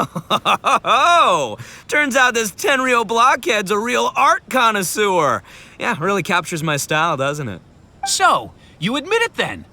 turns out this Tenryou blockhead's a real art connoisseur. Yeah, really captures my style, doesn't it? So, you admit it then?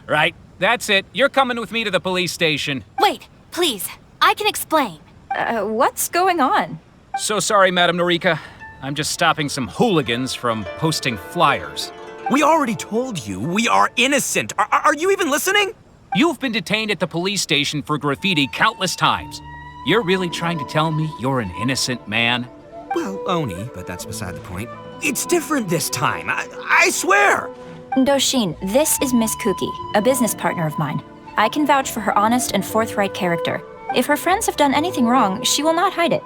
Right, that's it. You're coming with me to the police station. Wait, please. I can explain. What's going on? So sorry, Madam Norika. I'm just stopping some hooligans from posting flyers. We already told you we are innocent. Are you even listening? You've been detained at the police station for graffiti countless times. You're really trying to tell me you're an innocent man? Well, Oni, but that's beside the point. It's different this time, I swear! Doshin, this is Miss Kuki, a business partner of mine. I can vouch for her honest and forthright character. If her friends have done anything wrong, she will not hide it.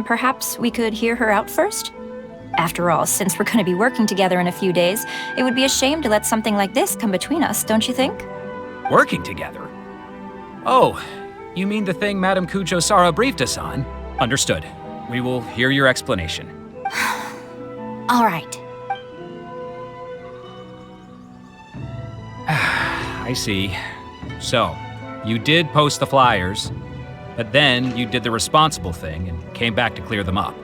Perhaps we could hear her out first? After all, since we're going to be working together in a few days, it would be a shame to let something like this come between us, don't you think? Working together? Oh, you mean the thing Madam Kujo-Sara briefed us on? Understood. We will hear your explanation. All right. I see. So, you did post the flyers, but then you did the responsible thing and came back to clear them up.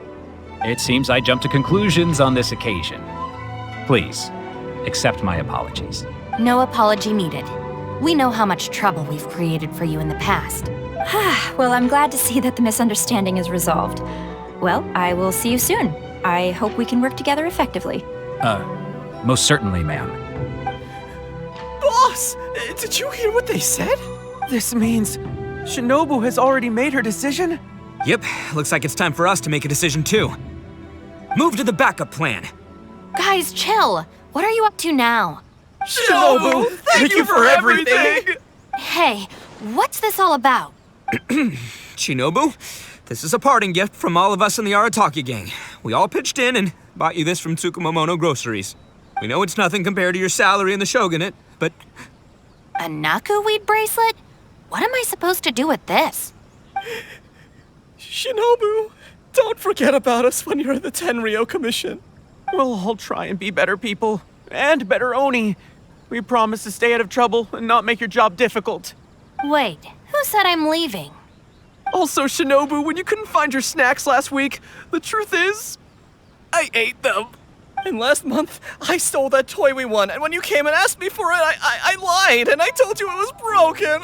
It seems I jumped to conclusions on this occasion. Please, accept my apologies. No apology needed. We know how much trouble we've created for you in the past. Well, I'm glad to see that the misunderstanding is resolved. Well, I will see you soon. I hope we can work together effectively. Most certainly, ma'am. Boss! Did you hear what they said? This means Shinobu has already made her decision? Yep, looks like it's time for us to make a decision too. Move to the backup plan. Guys, chill. What are you up to now? Shinobu, thank you for everything! Hey, what's this all about? Shinobu, this is a parting gift from all of us in the Arataki Gang. We all pitched in and bought you this from Tsukumomono Groceries. We know it's nothing compared to your salary in the Shogunate, but... A Naku weed bracelet? What am I supposed to do with this? Shinobu, don't forget about us when you're in the Tenryo Commission. We'll all try and be better people. And better Oni. We promise to stay out of trouble and not make your job difficult. Wait, who said I'm leaving? Also, Shinobu, when you couldn't find your snacks last week, the truth is, I ate them. And last month, I stole that toy we won, and when you came and asked me for it, I lied, and I told you it was broken.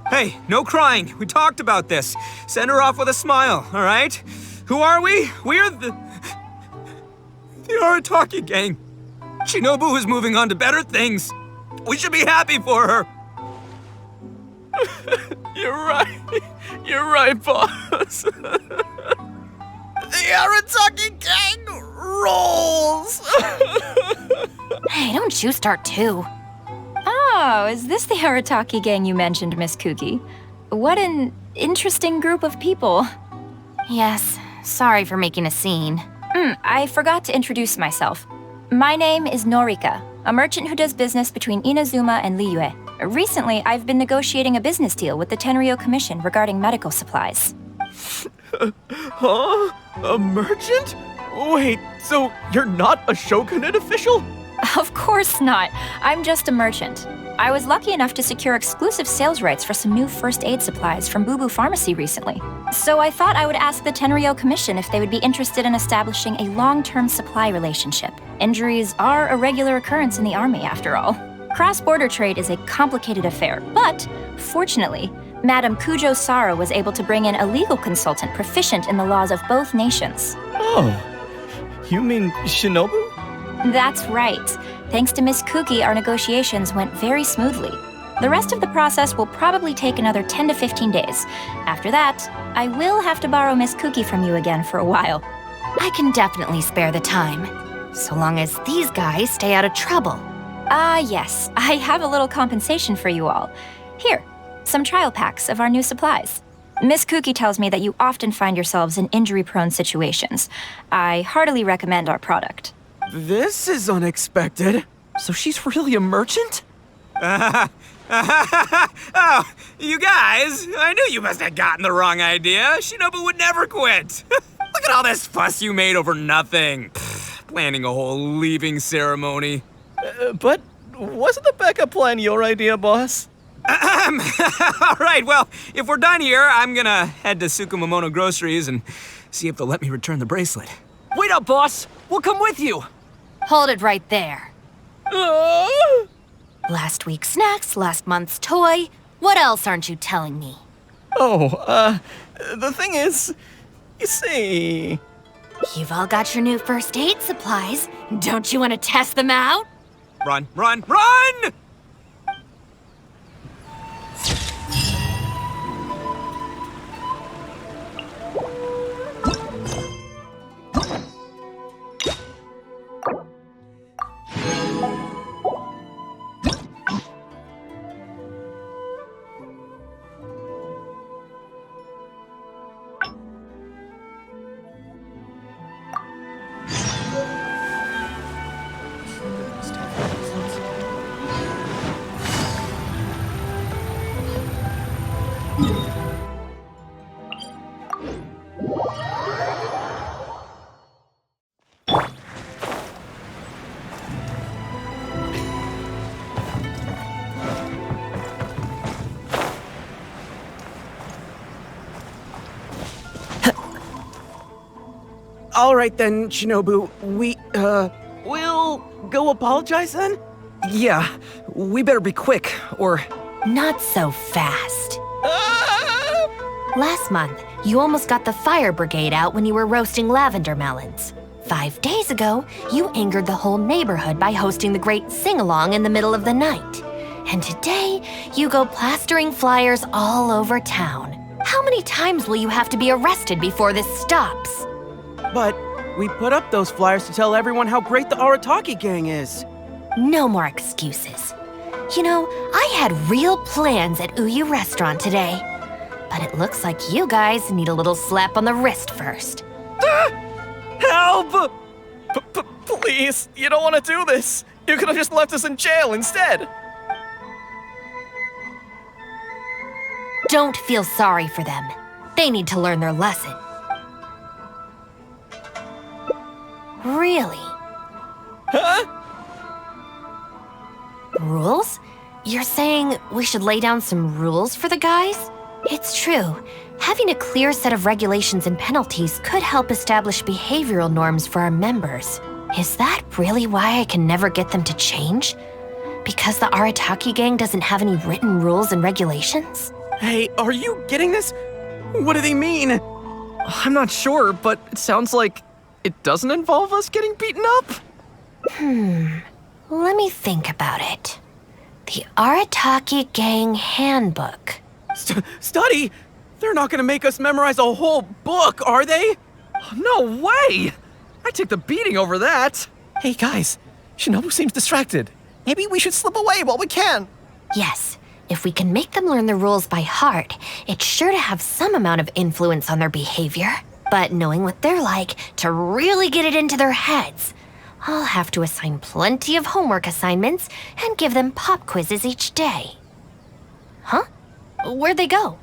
Hey, no crying. We talked about this. Send her off with a smile, all right? Who are we? We're the Arataki Gang. Shinobu is moving on to better things. We should be happy for her. You're right. You're right, boss. The Arataki Gang rolls! Hey, don't you start too. Oh, is this the Arataki Gang you mentioned, Miss Kuki? What an interesting group of people. Yes, sorry for making a scene. I forgot to introduce myself. My name is Norika, a merchant who does business between Inazuma and Liyue. Recently, I've been negotiating a business deal with the Tenryo Commission regarding medical supplies. Huh? A merchant? Wait, so you're not a Shogunate official? Of course not. I'm just a merchant. I was lucky enough to secure exclusive sales rights for some new first aid supplies from Boo Boo Pharmacy recently. So I thought I would ask the Tenryo Commission if they would be interested in establishing a long-term supply relationship. Injuries are a regular occurrence in the army, after all. Cross-border trade is a complicated affair, but fortunately, Madam Kujo-Sara was able to bring in a legal consultant proficient in the laws of both nations. Oh, you mean Shinobu? That's right. Thanks to Miss Kuki, our negotiations went very smoothly. The rest of the process will probably take another 10 to 15 days. After that, I will have to borrow Miss Kuki from you again for a while. I can definitely spare the time, so long as these guys stay out of trouble. Yes. I have a little compensation for you all. Here, some trial packs of our new supplies. Miss Kuki tells me that you often find yourselves in injury-prone situations. I heartily recommend our product. This is unexpected. So she's really a merchant? Oh, you guys, I knew you must have gotten the wrong idea. Shinobu would never quit. Look at all this fuss you made over nothing. Planning a whole leaving ceremony. But wasn't the backup plan your idea, boss? All right, well, if we're done here, I'm gonna head to Tsukumomono Groceries and see if they'll let me return the bracelet. Wait up, boss! We'll come with you! Hold it right there. Last week's snacks, last month's toy. What else aren't you telling me? The thing is, you see... You've all got your new first aid supplies. Don't you want to test them out? Run, run, run! All right then, Shinobu. We'll go apologize then? Yeah, we better be quick, or... Not so fast. Last month, you almost got the fire brigade out when you were roasting lavender melons. 5 days ago, you angered the whole neighborhood by hosting the great sing-along in the middle of the night. And today, you go plastering flyers all over town. How many times will you have to be arrested before this stops? But we put up those flyers to tell everyone how great the Arataki Gang is. No more excuses. You know, I had real plans at Uyu Restaurant today. But it looks like you guys need a little slap on the wrist first. Help! Please, you don't want to do this. You could have just left us in jail instead. Don't feel sorry for them. They need to learn their lesson. Really? Huh? Rules? You're saying we should lay down some rules for the guys? It's true. Having a clear set of regulations and penalties could help establish behavioral norms for our members. Is that really why I can never get them to change? Because the Arataki Gang doesn't have any written rules and regulations? Hey, are you getting this? What do they mean? I'm not sure, but it sounds like it doesn't involve us getting beaten up? Let me think about it. The Arataki Gang Handbook. Study? They're not gonna make us memorize a whole book, are they? No way! I took the beating over that. Hey guys, Shinobu seems distracted. Maybe we should slip away while we can. Yes, if we can make them learn the rules by heart, it's sure to have some amount of influence on their behavior. But knowing what they're like, to really get it into their heads, I'll have to assign plenty of homework assignments and give them pop quizzes each day. Huh? Where'd they go?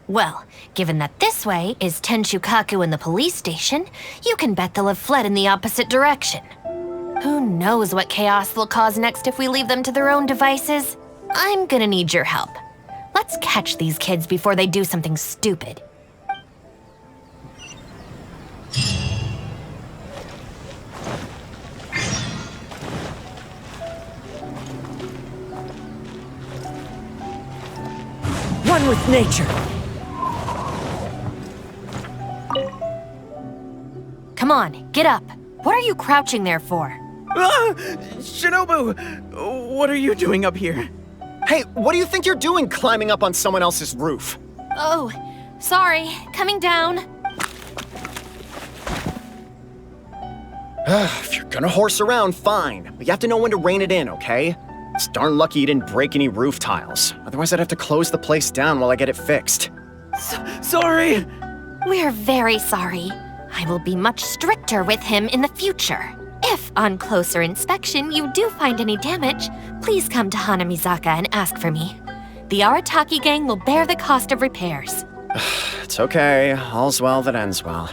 Well, given that this way is Tenshukaku and the police station, you can bet they'll have fled in the opposite direction. Who knows what chaos they'll cause next if we leave them to their own devices? I'm gonna need your help. Let's catch these kids before they do something stupid. One with nature. Come on, get up. What are you crouching there for? Shinobu! What are you doing up here? Hey, what do you think you're doing climbing up on someone else's roof? Oh, sorry. Coming down. If you're gonna horse around, fine. But you have to know when to rein it in, okay? It's darn lucky you didn't break any roof tiles. Otherwise, I'd have to close the place down while I get it fixed. Sorry! We're very sorry. I will be much stricter with him in the future. If, on closer inspection, you do find any damage, please come to Hanamizaka and ask for me. The Arataki Gang will bear the cost of repairs. It's okay. All's well that ends well.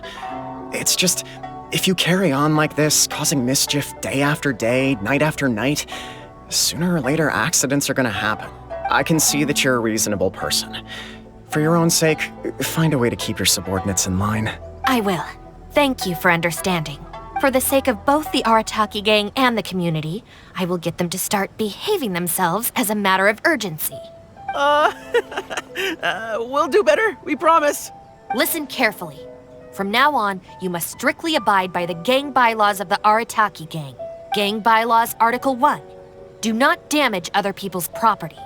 It's just, if you carry on like this, causing mischief day after day, night after night, sooner or later accidents are gonna happen. I can see that you're a reasonable person. For your own sake, find a way to keep your subordinates in line. I will. Thank you for understanding. For the sake of both the Arataki Gang and the community, I will get them to start behaving themselves as a matter of urgency. We'll do better, we promise. Listen carefully. From now on, you must strictly abide by the gang bylaws of the Arataki Gang. Gang Bylaws Article 1. Do not damage other people's property.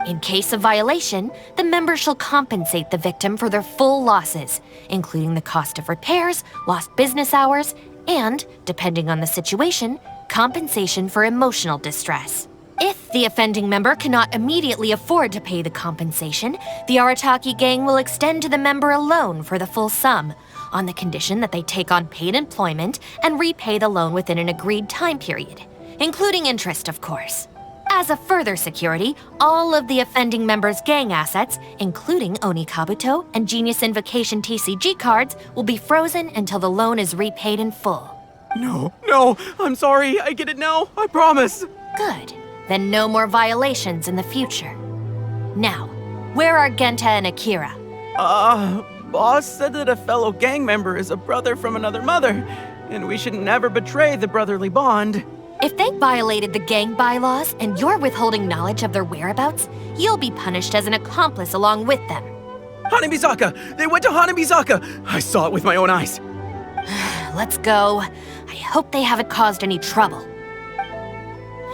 In case of violation, the member shall compensate the victim for their full losses, including the cost of repairs, lost business hours, and, depending on the situation, compensation for emotional distress. If the offending member cannot immediately afford to pay the compensation, the Arataki Gang will extend to the member a loan for the full sum, on the condition that they take on paid employment and repay the loan within an agreed time period, including interest, of course. As a further security, all of the offending member's gang assets, including Oni Kabuto and Genius Invocation TCG cards, will be frozen until the loan is repaid in full. No, I'm sorry, I get it now, I promise. Good. Then no more violations in the future. Now, where are Genta and Akira? Boss said that a fellow gang member is a brother from another mother, and we should never betray the brotherly bond. If they violated the gang bylaws and you're withholding knowledge of their whereabouts, you'll be punished as an accomplice along with them. Hanabizaka! They went to Hanabizaka! I saw it with my own eyes. Let's go. I hope they haven't caused any trouble.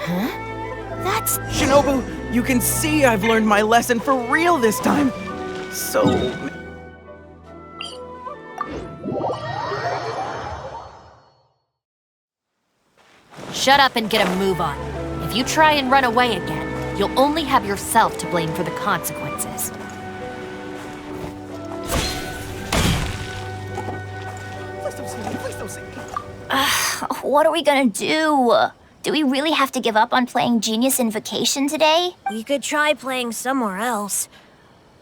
Huh? That's... Shinobu, you can see I've learned my lesson for real this time. So... Shut up and get a move on. If you try and run away again, you'll only have yourself to blame for the consequences. Please don't say me. What are we gonna do? Do we really have to give up on playing Genius Invocation today? We could try playing somewhere else.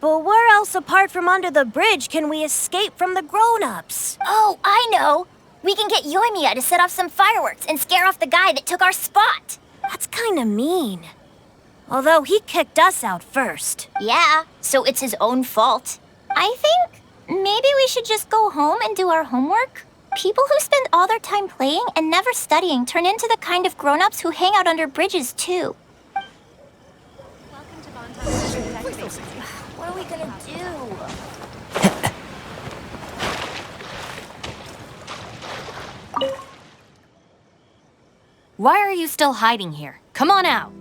But where else apart from under the bridge can we escape from the grown-ups? Oh, I know! We can get Yoimiya to set off some fireworks and scare off the guy that took our spot. That's kinda mean. Although he kicked us out first. Yeah, so it's his own fault. I think maybe we should just go home and do our homework. People who spend all their time playing and never studying turn into the kind of grown-ups who hang out under bridges too. What are we gonna do? Why are you still hiding here? Come on out.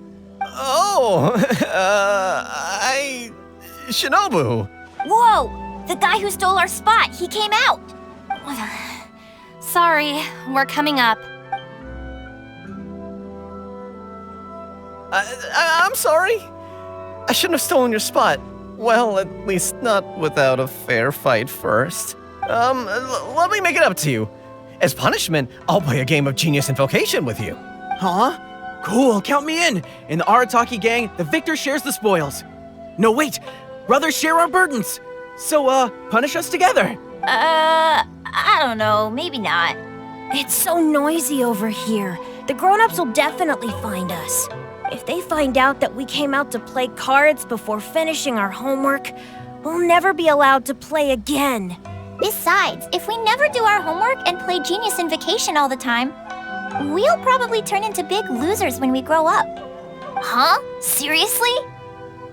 Shinobu! Whoa! The guy who stole our spot, he came out! Sorry, we're coming up. I'm sorry. I shouldn't have stolen your spot. Well, at least not without a fair fight first. Let me make it up to you. As punishment, I'll play a game of Genius Invocation with you. Huh? Cool, count me in. In the Arataki Gang, the victor shares the spoils. No, wait. Brothers share our burdens. So, punish us together. I don't know, maybe not. It's so noisy over here. The grown-ups will definitely find us. If they find out that we came out to play cards before finishing our homework, we'll never be allowed to play again. Besides, if we never do our homework and play Genius Invocation all the time, we'll probably turn into big losers when we grow up. Huh? Seriously?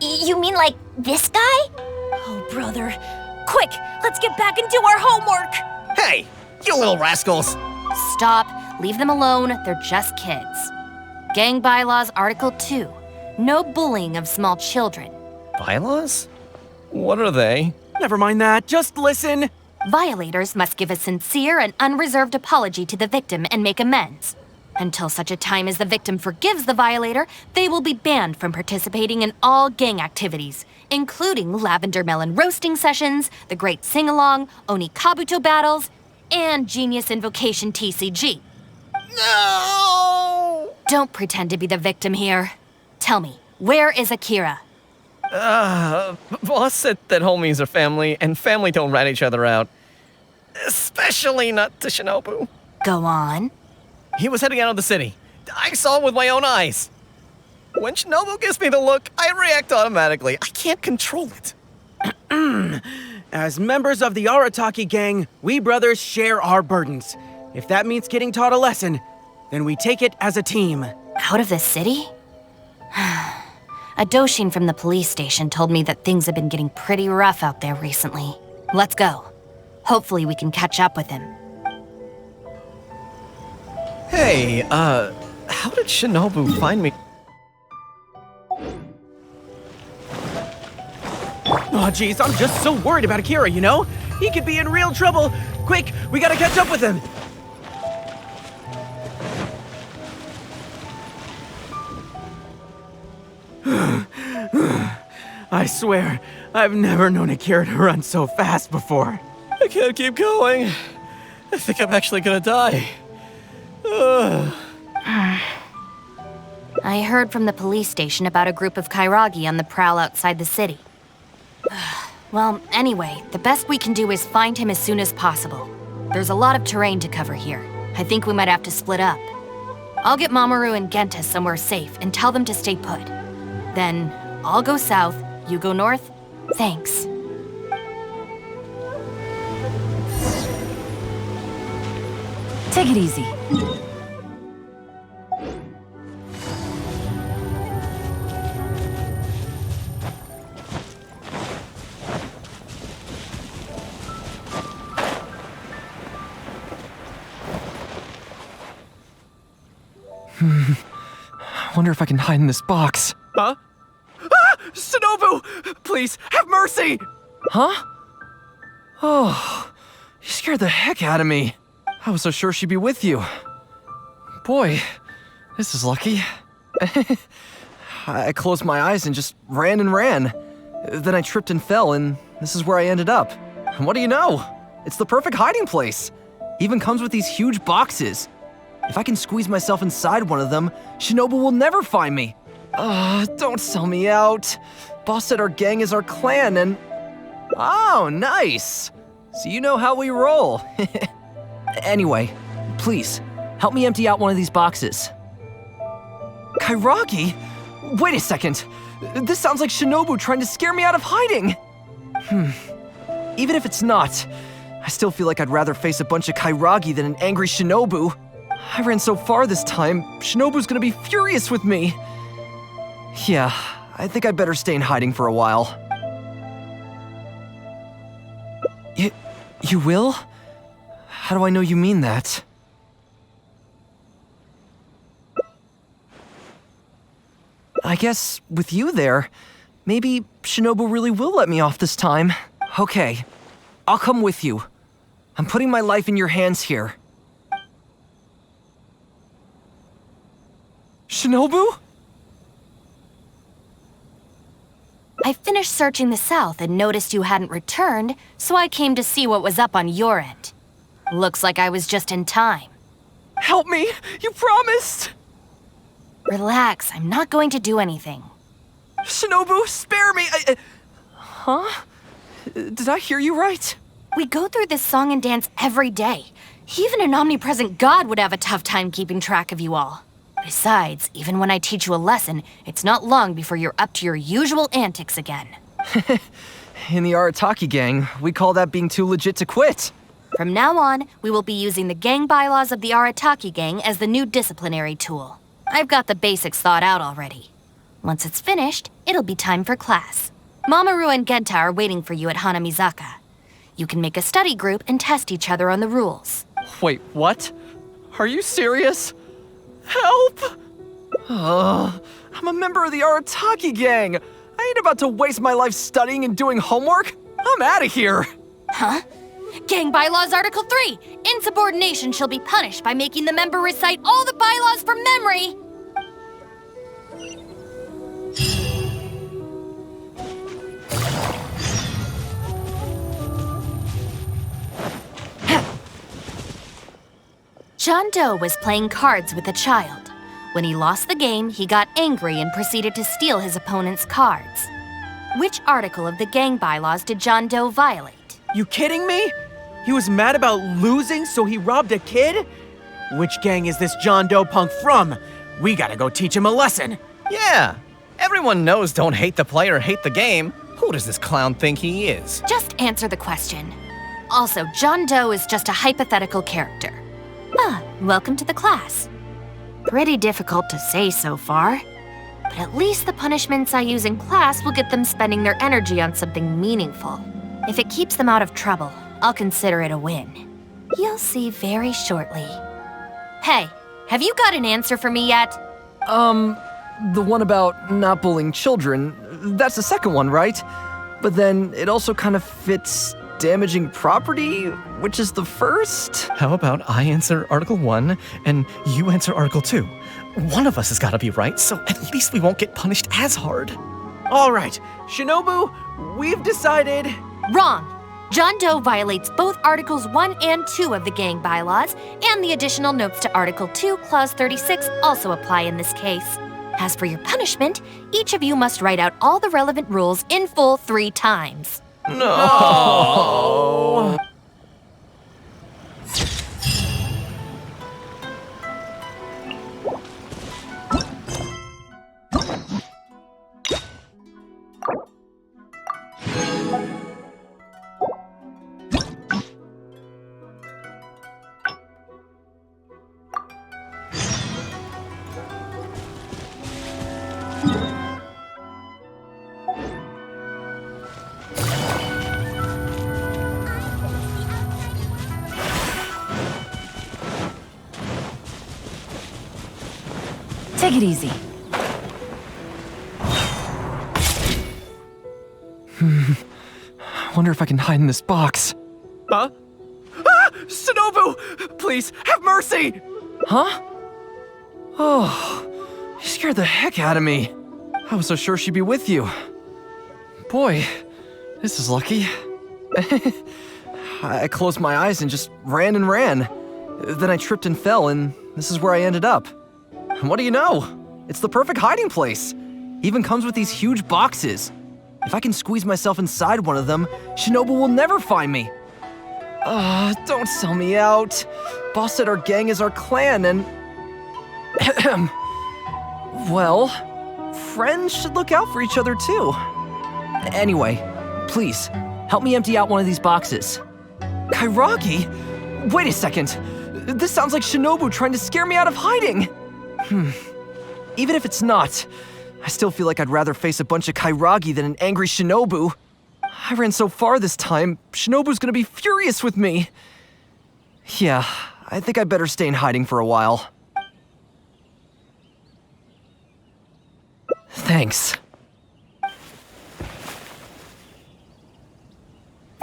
You mean like this guy? Oh, brother. Quick, let's get back and do our homework! Hey, you little rascals! Stop. Leave them alone. They're just kids. Gang Bylaws Article 2. No bullying of small children. Bylaws? What are they? Never mind that. Just listen. Violators must give a sincere and unreserved apology to the victim and make amends. Until such a time as the victim forgives the violator, they will be banned from participating in all gang activities, including lavender melon roasting sessions, the Great Sing-Along, Oni Kabuto battles, and Genius Invocation TCG. No! Don't pretend to be the victim here. Tell me, where is Akira? Boss said that homies are family, and family don't rat each other out. Especially not to Shinobu. Go on. He was heading out of the city. I saw it with my own eyes. When Shinobu gives me the look, I react automatically. I can't control it. As members of the Arataki Gang, we brothers share our burdens. If that means getting taught a lesson, then we take it as a team. Out of the city? A Doshin from the police station told me that things have been getting pretty rough out there recently. Let's go. Hopefully we can catch up with him. Hey, how did Shinobu find me? Oh, jeez, I'm just so worried about Akira, you know? He could be in real trouble. Quick, we gotta catch up with him. I swear, I've never known Akira to run so fast before. I can't keep going. I think I'm actually gonna die. I heard from the police station about a group of Kairagi on the prowl outside the city. Well, anyway, the best we can do is find him as soon as possible. There's a lot of terrain to cover here. I think we might have to split up. I'll get Mamoru and Genta somewhere safe and tell them to stay put. Then, I'll go south, you go north. Thanks. Take it easy. I wonder if I can hide in this box. Huh? Ah! Shinobu! Please, have mercy! Huh? Oh, you scared the heck out of me. I was so sure she'd be with you. Boy, this is lucky. I closed my eyes and just ran and ran. Then I tripped and fell, and this is where I ended up. And what do you know? It's the perfect hiding place. Even comes with these huge boxes. If I can squeeze myself inside one of them, Shinobu will never find me. Don't sell me out. Boss said our gang is our clan and... Oh, nice. So you know how we roll. Anyway, please, help me empty out one of these boxes. Kairagi? Wait a second. This sounds like Shinobu trying to scare me out of hiding. Even if it's not, I still feel like I'd rather face a bunch of Kairagi than an angry Shinobu. I ran so far this time, Shinobu's gonna be furious with me. Yeah, I think I'd better stay in hiding for a while. You will? How do I know you mean that? I guess with you there, maybe Shinobu really will let me off this time. Okay, I'll come with you. I'm putting my life in your hands here. Shinobu? I finished searching the south and noticed you hadn't returned, so I came to see what was up on your end. Looks like I was just in time. Help me! You promised! Relax, I'm not going to do anything. Shinobu, spare me! Huh? Did I hear you right? We go through this song and dance every day. Even an omnipresent god would have a tough time keeping track of you all. Besides, even when I teach you a lesson, it's not long before you're up to your usual antics again. In the Arataki Gang, we call that being too legit to quit. From now on, we will be using the gang bylaws of the Arataki Gang as the new disciplinary tool. I've got the basics thought out already. Once it's finished, it'll be time for class. Mamoru and Genta are waiting for you at Hanamizaka. You can make a study group and test each other on the rules. Wait, what? Are you serious? Help! I'm a member of the Arataki Gang. I ain't about to waste my life studying and doing homework. I'm out of here. Huh? Gang Bylaws Article 3. Insubordination shall be punished by making the member recite all the bylaws from memory. John Doe was playing cards with a child. When he lost the game, he got angry and proceeded to steal his opponent's cards. Which article of the gang bylaws did John Doe violate? You kidding me? He was mad about losing, so he robbed a kid? Which gang is this John Doe punk from? We gotta go teach him a lesson. Yeah, everyone knows don't hate the player, hate the game. Who does this clown think he is? Just answer the question. Also, John Doe is just a hypothetical character. Welcome to the class. Pretty difficult to say so far, but at least the punishments I use in class will get them spending their energy on something meaningful. If it keeps them out of trouble, I'll consider it a win. You'll see very shortly. Hey, have you got an answer for me yet? The one about not bullying children, that's the second one, right? But then it also kind of fits damaging property, which is the first? How about I answer Article 1 and you answer Article 2? One of us has got to be right, so at least we won't get punished as hard. All right, Shinobu, we've decided... Wrong! John Doe violates both Articles 1 and 2 of the gang bylaws, and the additional notes to Article 2, Clause 36 also apply in this case. As for your punishment, each of you must write out all the relevant rules in full 3 times. No! Take it easy. I wonder if I can hide in this box. Huh? Ah! Shinobu! Please, have mercy! Huh? Oh, you scared the heck out of me. I was so sure she'd be with you. Boy, this is lucky. I closed my eyes and just ran and ran. Then I tripped and fell, and this is where I ended up. And what do you know? It's the perfect hiding place. Even comes with these huge boxes. If I can squeeze myself inside one of them, Shinobu will never find me. Don't sell me out. Boss said our gang is our clan and... well, friends should look out for each other too. Anyway, please, help me empty out one of these boxes. Kairagi? Wait a second. This sounds like Shinobu trying to scare me out of hiding. Even if it's not, I still feel like I'd rather face a bunch of Kairagi than an angry Shinobu. I ran so far this time, Shinobu's gonna be furious with me. Yeah, I think I'd better stay in hiding for a while. Thanks.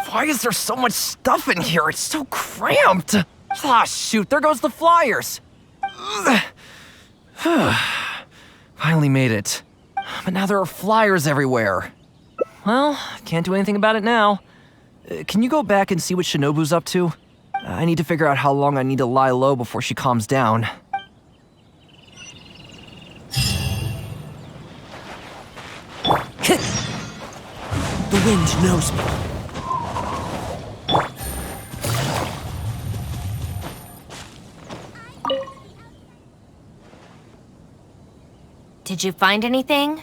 Why is there so much stuff in here? It's so cramped. Ah, shoot, there goes the flyers. Finally made it. But now there are flyers everywhere. Well, can't do anything about it now. Can you go back and see what Shinobu's up to? I need to figure out how long I need to lie low before she calms down. The wind knows me. Did you find anything?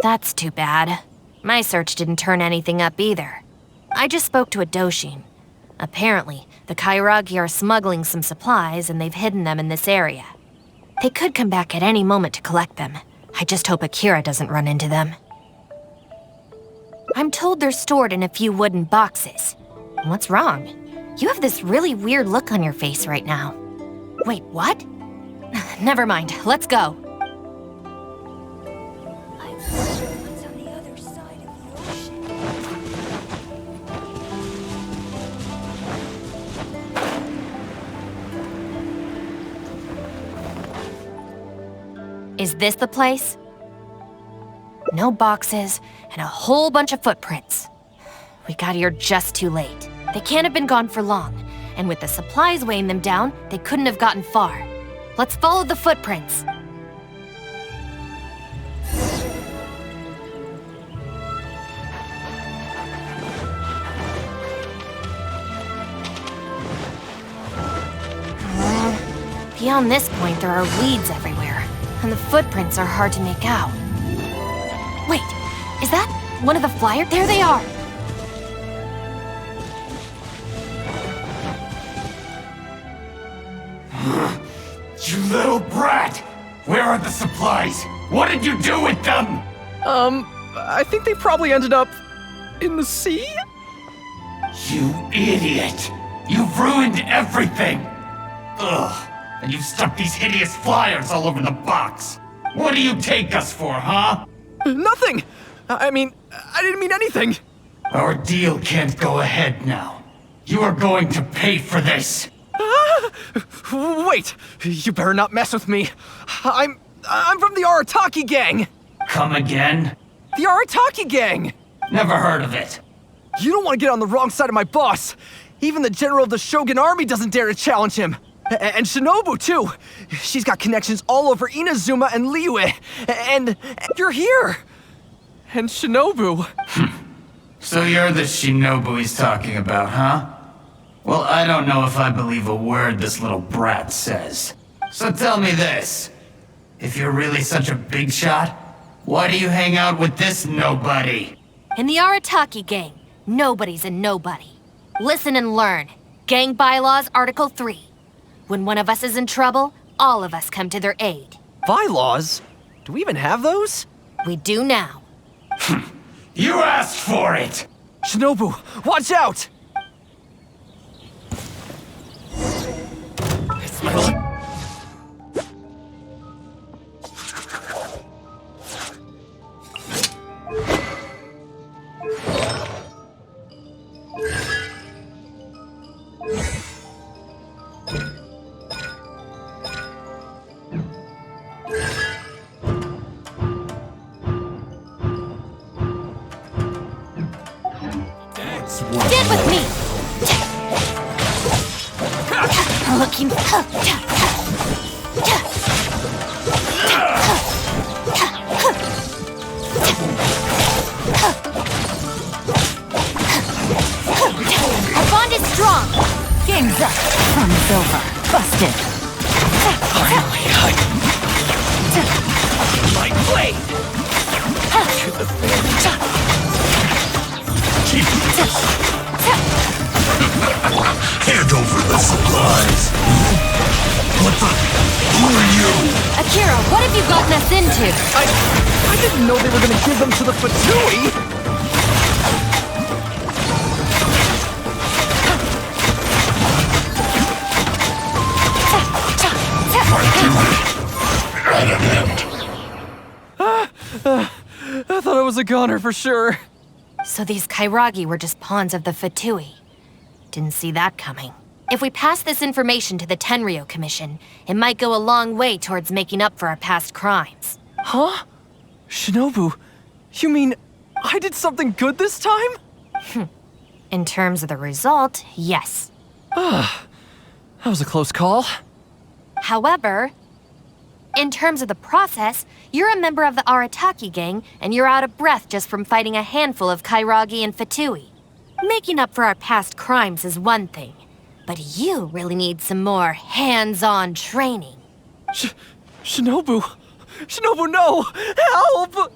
That's too bad. My search didn't turn anything up either. I just spoke to a Doshin. Apparently, the Kairagi are smuggling some supplies and they've hidden them in this area. They could come back at any moment to collect them. I just hope Akira doesn't run into them. I'm told they're stored in a few wooden boxes. What's wrong? You have this really weird look on your face right now. Wait, what? Never mind, let's go. Is this the place? No boxes, and a whole bunch of footprints. We got here just too late. They can't have been gone for long, and with the supplies weighing them down, they couldn't have gotten far. Let's follow the footprints. Beyond this point, there are weeds everywhere, and the footprints are hard to make out. Wait, is that one of the flyers? There they are! You little brat! Where are the supplies? What did you do with them? I think they probably ended up in the sea? You idiot! You've ruined everything! Ugh, and you've stuck these hideous flyers all over the box! What do you take us for, huh? Nothing! I didn't mean anything! Our deal can't go ahead now. You are going to pay for this! Wait! You better not mess with me! I'm from the Arataki Gang! Come again? The Arataki Gang! Never heard of it. You don't want to get on the wrong side of my boss! Even the general of the Shogun army doesn't dare to challenge him! And Shinobu, too! She's got connections all over Inazuma and Liyue! And you're here! And Shinobu! So you're the Shinobu he's talking about, huh? Well, I don't know if I believe a word this little brat says. So tell me this. If you're really such a big shot, why do you hang out with this nobody? In the Arataki Gang, nobody's a nobody. Listen and learn. Gang Bylaws, Article 3. When one of us is in trouble, all of us come to their aid. Bylaws? Do we even have those? We do now. You asked for it! Shinobu, watch out! Stand with me! Looking... Our bond is strong! Game's up. Fun is over. Busted. Finally, my blade! To the Hand over the supplies! What the? Who are you? Akira, what have you gotten us into? I didn't know they were gonna give them to the Fatui! I thought I was a goner for sure. So these Kairagi were just pawns of the Fatui. Didn't see that coming. If we pass this information to the Tenryou Commission, it might go a long way towards making up for our past crimes. Huh? Shinobu, you mean I did something good this time? In terms of the result, yes. That was a close call. However, in terms of the process, you're a member of the Arataki Gang, and you're out of breath just from fighting a handful of Kairagi and Fatui. Making up for our past crimes is one thing, but you really need some more hands-on training. Shinobu! Shinobu, no! Help!